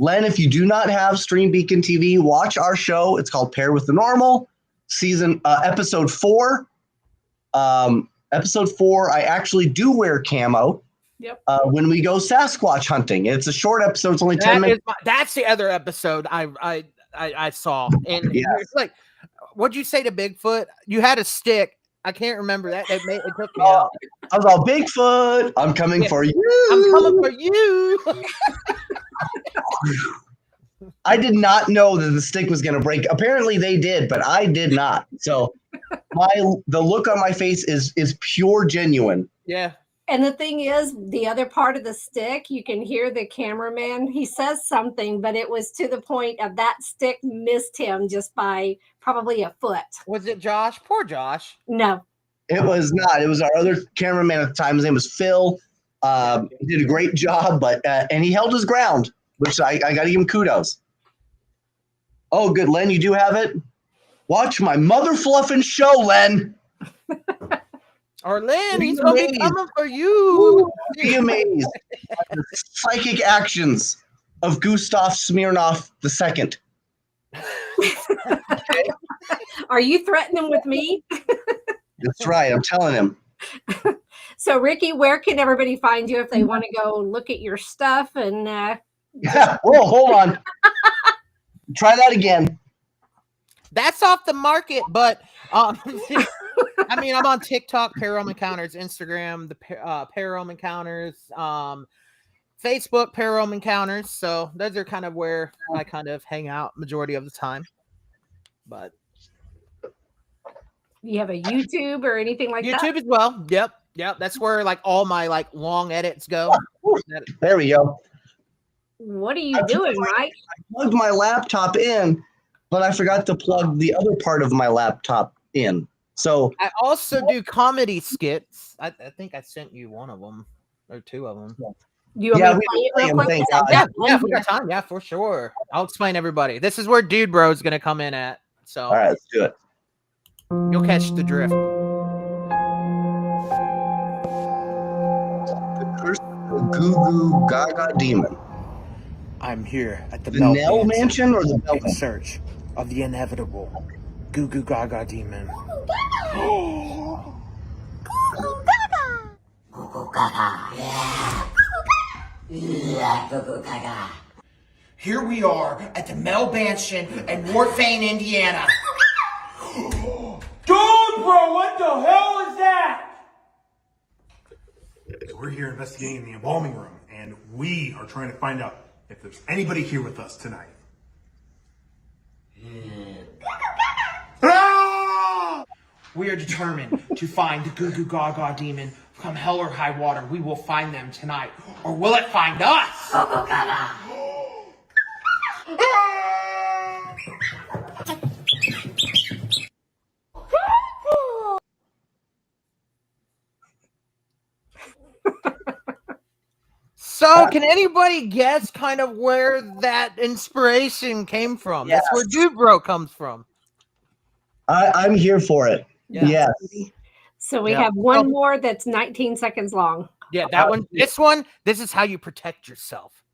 Len, if you do not have Stream Beacon TV, watch our show. It's called Pair with the Normal, episode 4. Episode 4, I actually do wear camo. Yep. When we go Sasquatch hunting. It's a short episode. It's only 10 minutes. That's the other episode I saw. And it's like, what'd you say to Bigfoot? You had a stick. I can't remember that. It took me out. I was all, "Bigfoot, I'm coming for you. I'm coming for you." I did not know that the stick was going to break. Apparently they did, but I did not. So the look on my face is pure genuine. Yeah. And the thing is, the other part of the stick, you can hear the cameraman. He says something, but it was to the point of that stick missed him just by probably a foot. Was it Josh? Poor Josh. No. It was not. It was our other cameraman at the time. His name was Phil. He did a great job, but and he held his ground, which I got to give him kudos. Oh, good, Len, you do have it? Watch my mother fluffing show, Len. Or Lynn, he's gonna be coming for you. Be amazed at the psychic actions of Gustav Smirnoff II. Are you threatening with me? That's right. I'm telling him. So, Ricky, where can everybody find you if they want to go look at your stuff? And yeah. Whoa, hold on. Try that again. That's off the market, but I mean, I'm on TikTok, Paranormal Encounters, Instagram, the Paranormal Encounters, Facebook, Paranormal Encounters. So those are kind of where I kind of hang out majority of the time. But you have a YouTube or anything like that? YouTube as well. Yep. That's where like all my like long edits go. There we go. What are you doing, Mike? I plugged my laptop in, but I forgot to plug the other part of my laptop in. So I also do comedy skits. I think I sent you one of them or two of them. You want me to play it real quick? Yeah, we got time. Yeah, for sure. I'll explain everybody. This is where Dude Bro is going to come in at. So all right, let's do it. You'll catch the drift. The curse of the Goo Goo Gaga Demon. I'm here at the Nell Mansion or the in search of the inevitable Goo Goo Gaga Demon. Goo Goo Gaga! Goo Goo Gaga! Yeah! Yeah, Goo Goo Gaga! Here we are at the Mel Mansion in Morphane, Indiana. Dude, bro, what the hell is that? We're here investigating the embalming room, and we are trying to find out if there's anybody here with us tonight. We are determined to find the Goo Goo Gaga demon. Come hell or high water, we will find them tonight. Or will it find us? Goo Goo Gaga! So, can anybody guess kind of where that inspiration came from? Yes. That's where Dubro comes from. I'm here for it. Yeah. Yes. So we Yeah. have one more that's 19 seconds long. Yeah, that one. This is how you protect yourself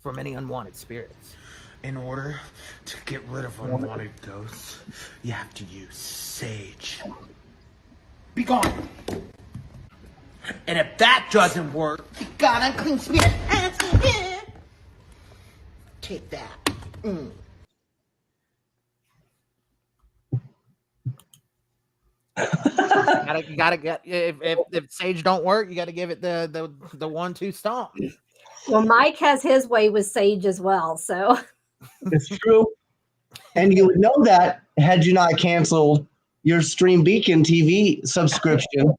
from any unwanted spirits. In order to get rid of unwanted ghosts, you have to use sage. Be gone. And if that doesn't work, you got unclean spirit. Take that. You gotta get if sage don't work, you gotta give it the 1-2 stomp. Well, Mike has his way with sage as well. So It's true. And you would know that had you not canceled your Stream Beacon TV subscription.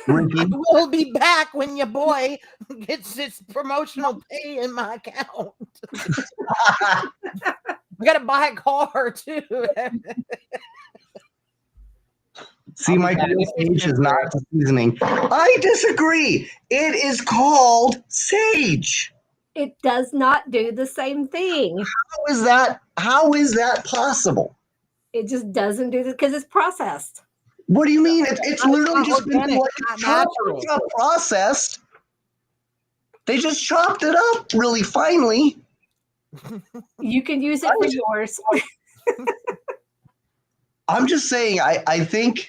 Ricky. We'll be back when your boy gets his promotional pay in my account. We gotta buy a car too. See, my sage is not the seasoning. I disagree. It is called sage. it does not do the same thing. How is that? How is that possible? It just doesn't do this because it's processed. What do you mean? It's literally just been organic, like not chopped, natural. it's not processed. They just chopped it up really finely. You can use it for yours. I'm just saying. I think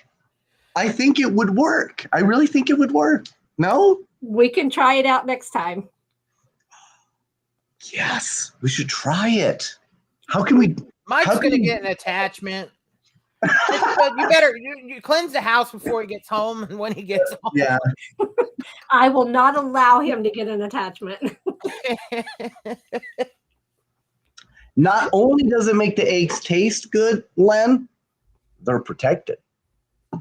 it would work. I really think it would work. No? We can try it out next time. Yes, we should try it. How can we? Mike's How gonna can- get an attachment. You better you cleanse the house before he gets home and when he gets home. Yeah. I will not allow him to get an attachment. Not only does it make the eggs taste good, Len, they're protected.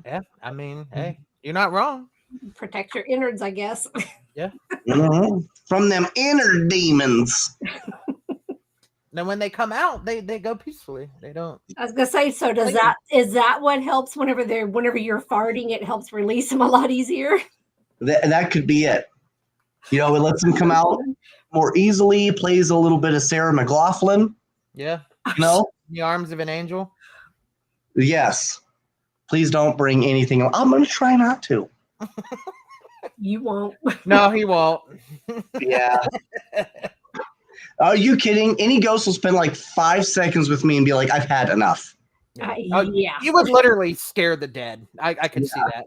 Yeah, I mean, hey, you're not wrong. Protect your innards, I guess. Yeah. Mhm. From them inner demons. Then when they come out, they go peacefully. They don't. I was gonna say, so is that what helps whenever you're farting, it helps release them a lot easier? That could be it. You know, it lets them come out more easily, plays a little bit of Sarah McLachlan. Yeah. No? In the arms of an angel. Yes. Please don't bring anything. I'm going to try not to. You won't. No, he won't. Yeah. Are you kidding? Any ghost will spend like 5 seconds with me and be like, I've had enough. Oh, yeah. You would literally scare the dead. I could see that.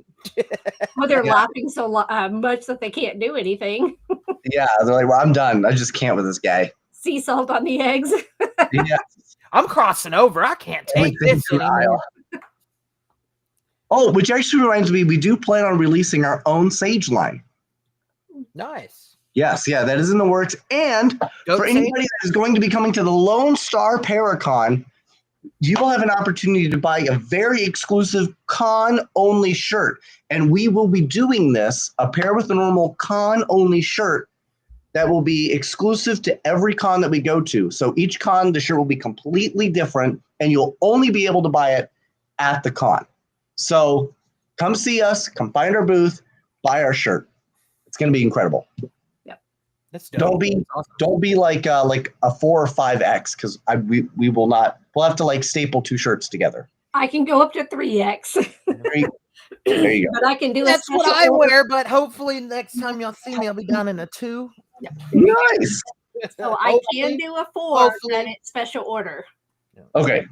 Well, they're Yeah. laughing so much that they can't do anything. Yeah. They're like, well, I'm done. I just can't with this guy. Sea salt on the eggs. Yeah. I'm crossing over. I can't take Everything's this an anymore. aisle. Oh, which actually reminds me, we do plan on releasing our own Sage line. Nice. Yes, yeah, that is in the works. And Goat for sage? anybody that is going to be coming to the Lone Star Paracon, you will have an opportunity to buy a very exclusive con-only shirt. And we will be doing this, a pair with a normal con-only shirt that will be exclusive to every con that we go to. So each con, the shirt will be completely different, and you'll only be able to buy it at the con. So come see us, come find our booth, buy our shirt. It's going to be incredible. That's dope. Don't be like a 4 or 5X because we will not. We'll have to like staple 2 shirts together. I can go up to 3X. There you go. But I can do That's a what special I order. wear, but hopefully next time y'all see me, I'll be down in a 2. Nice. So I can do a 4, hopefully. but it's special order. Okay,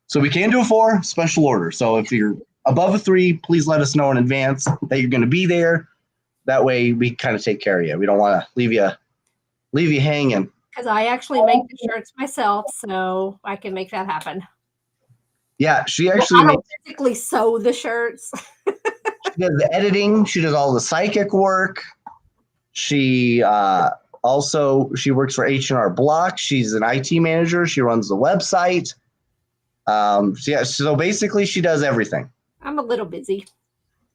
so we can do a 4 special order. So if you're above a 3, please let us know in advance that you're going to be there. That way we kind of take care of you. We don't want to leave you hanging. Because I actually make the shirts myself, so I can make that happen. Yeah, she Well, actually I makes, don't physically sew the shirts. she does the editing. She does all the psychic work. She she works for H&R Block. She's an IT manager. She runs the website. So basically she does everything. I'm a little busy.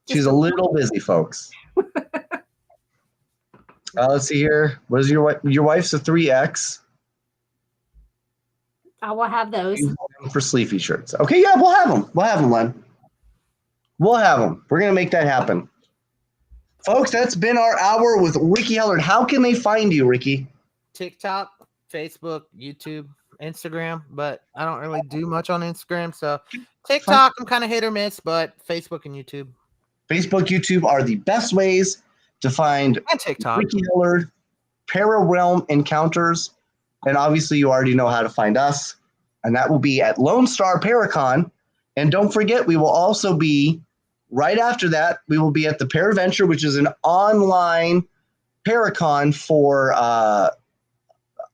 She's a little busy, folks. Let's see here. What is your wife's a 3X I will have those. for sleepy shirts. Okay, yeah, we'll have them. We'll have them, Len. We'll have them. We're gonna make that happen. Folks, that's been our hour with Ricky Hellard. How can they find you, Ricky? TikTok, Facebook, YouTube, Instagram, but I don't really do much on Instagram. So TikTok, I'm kind of hit or miss, but Facebook and YouTube. Facebook, YouTube are the best ways to find And TikTok. Ricky Hellard, Para-Realm Encounters, and obviously you already know how to find us, and that will be at Lone Star Paracon. And don't forget, we will also be, right after that, we will be at the Paraventure, which is an online Paracon for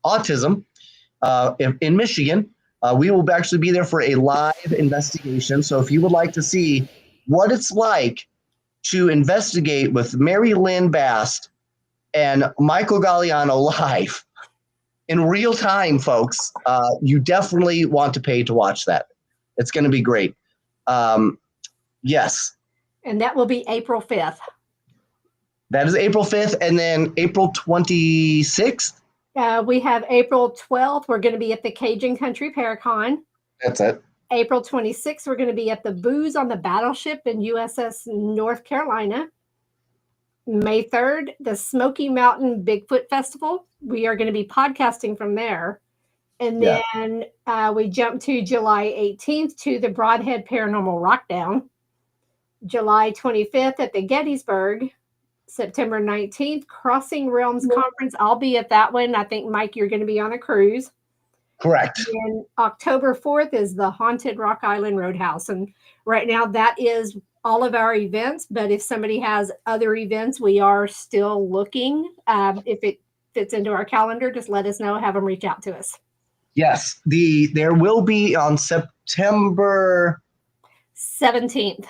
autism in Michigan. We will actually be there for a live investigation. So if you would like to see what it's like to investigate with MaryLynn Bast and Michael Galliano live in real time, folks, you definitely want to pay to watch that. It's going to be great. Yes. And that will be April 5th. That is April 5th. And then April 26th. We have April 12th. We're going to be at the Cajun Country Paracon. That's it. April 26th, we're going to be at the Booze on the Battleship in USS North Carolina. May 3rd, the Smoky Mountain Bigfoot Festival. We are going to be podcasting from there. And then we jump to July 18th to the Broadhead Paranormal Rockdown. July 25th at the Gettysburg. September 19th, Crossing Realms Conference. I'll be at that one. I think, Mike, you're going to be on a cruise. Correct. And October 4th is the Haunted Rock Island Roadhouse. And right now that is all of our events. But if somebody has other events, we are still looking. If it fits into our calendar, just let us know. Have them reach out to us. Yes. There will be on September 17th.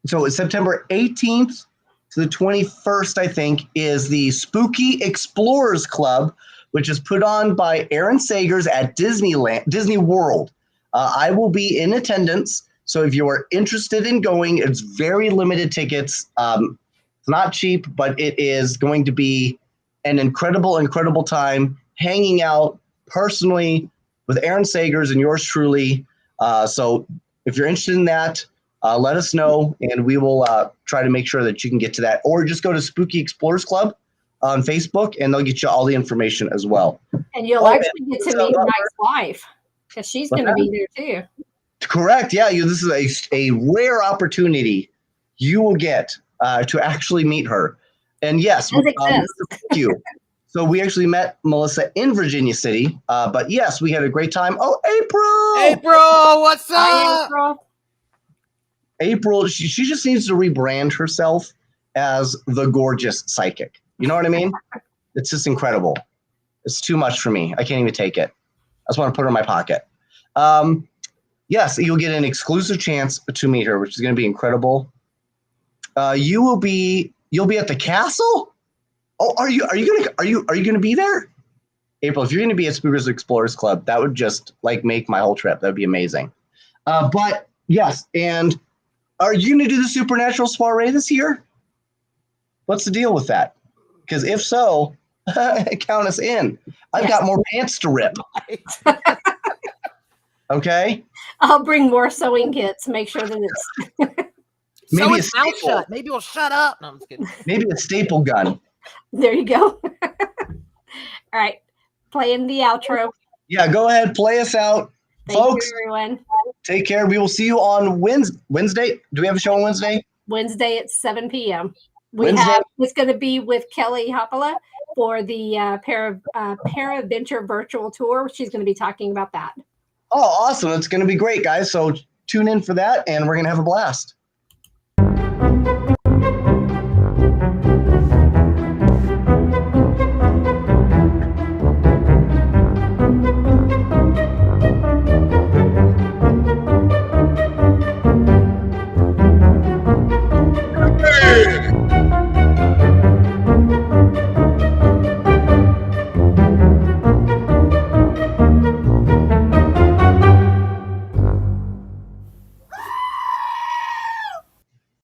So it's September 18th to the 21st, I think, is the Spooky Explorers Club, which is put on by Aaron Sagers at Disney World. I will be in attendance, so if you are interested in going, it's very limited tickets. It's not cheap, but it is going to be an incredible, incredible time hanging out personally with Aaron Sagers and yours truly. So if you're interested in that, let us know, and we will try to make sure that you can get to that. Or just go to Spooky Explorers Club on Facebook, and they'll get you all the information as well. And you'll actually get to meet Mike's wife, because she's going to be there too. Correct. Yeah, this is a rare opportunity you will get to actually meet her. And yes, thank you. So we actually met Melissa in Virginia City, but yes, we had a great time. Oh, April, what's up? Hi, April. April, she just needs to rebrand herself as the gorgeous psychic. You know what I mean? It's just incredible. It's too much for me. I can't even take it. I just want to put it in my pocket. Yes, you'll get an exclusive chance to meet her, which is going to be incredible. You'll be at the castle? Oh, are you gonna be there? April, if you're gonna be at Spookers Explorers Club, that would just make my whole trip. That'd be amazing. But yes, and are you gonna do the Supernatural soiree this year? What's the deal with that? Because if so, count us in. I've got more pants to rip. Okay. I'll bring more sewing kits. Make sure that it's maybe a staple. Maybe we'll shut up. No, I'm just kidding. Maybe a staple gun. There you go. All right, playing the outro. Yeah, go ahead, play us out, folks. Thank you, everyone. Take care. We will see you on Wednesday. Do we have a show on Wednesday? Wednesday at 7 p.m. It's going to be with Kelly Hoppala for the Paraventure virtual tour. She's going to be talking about that. Oh, awesome. It's going to be great, guys. So tune in for that, and we're going to have a blast.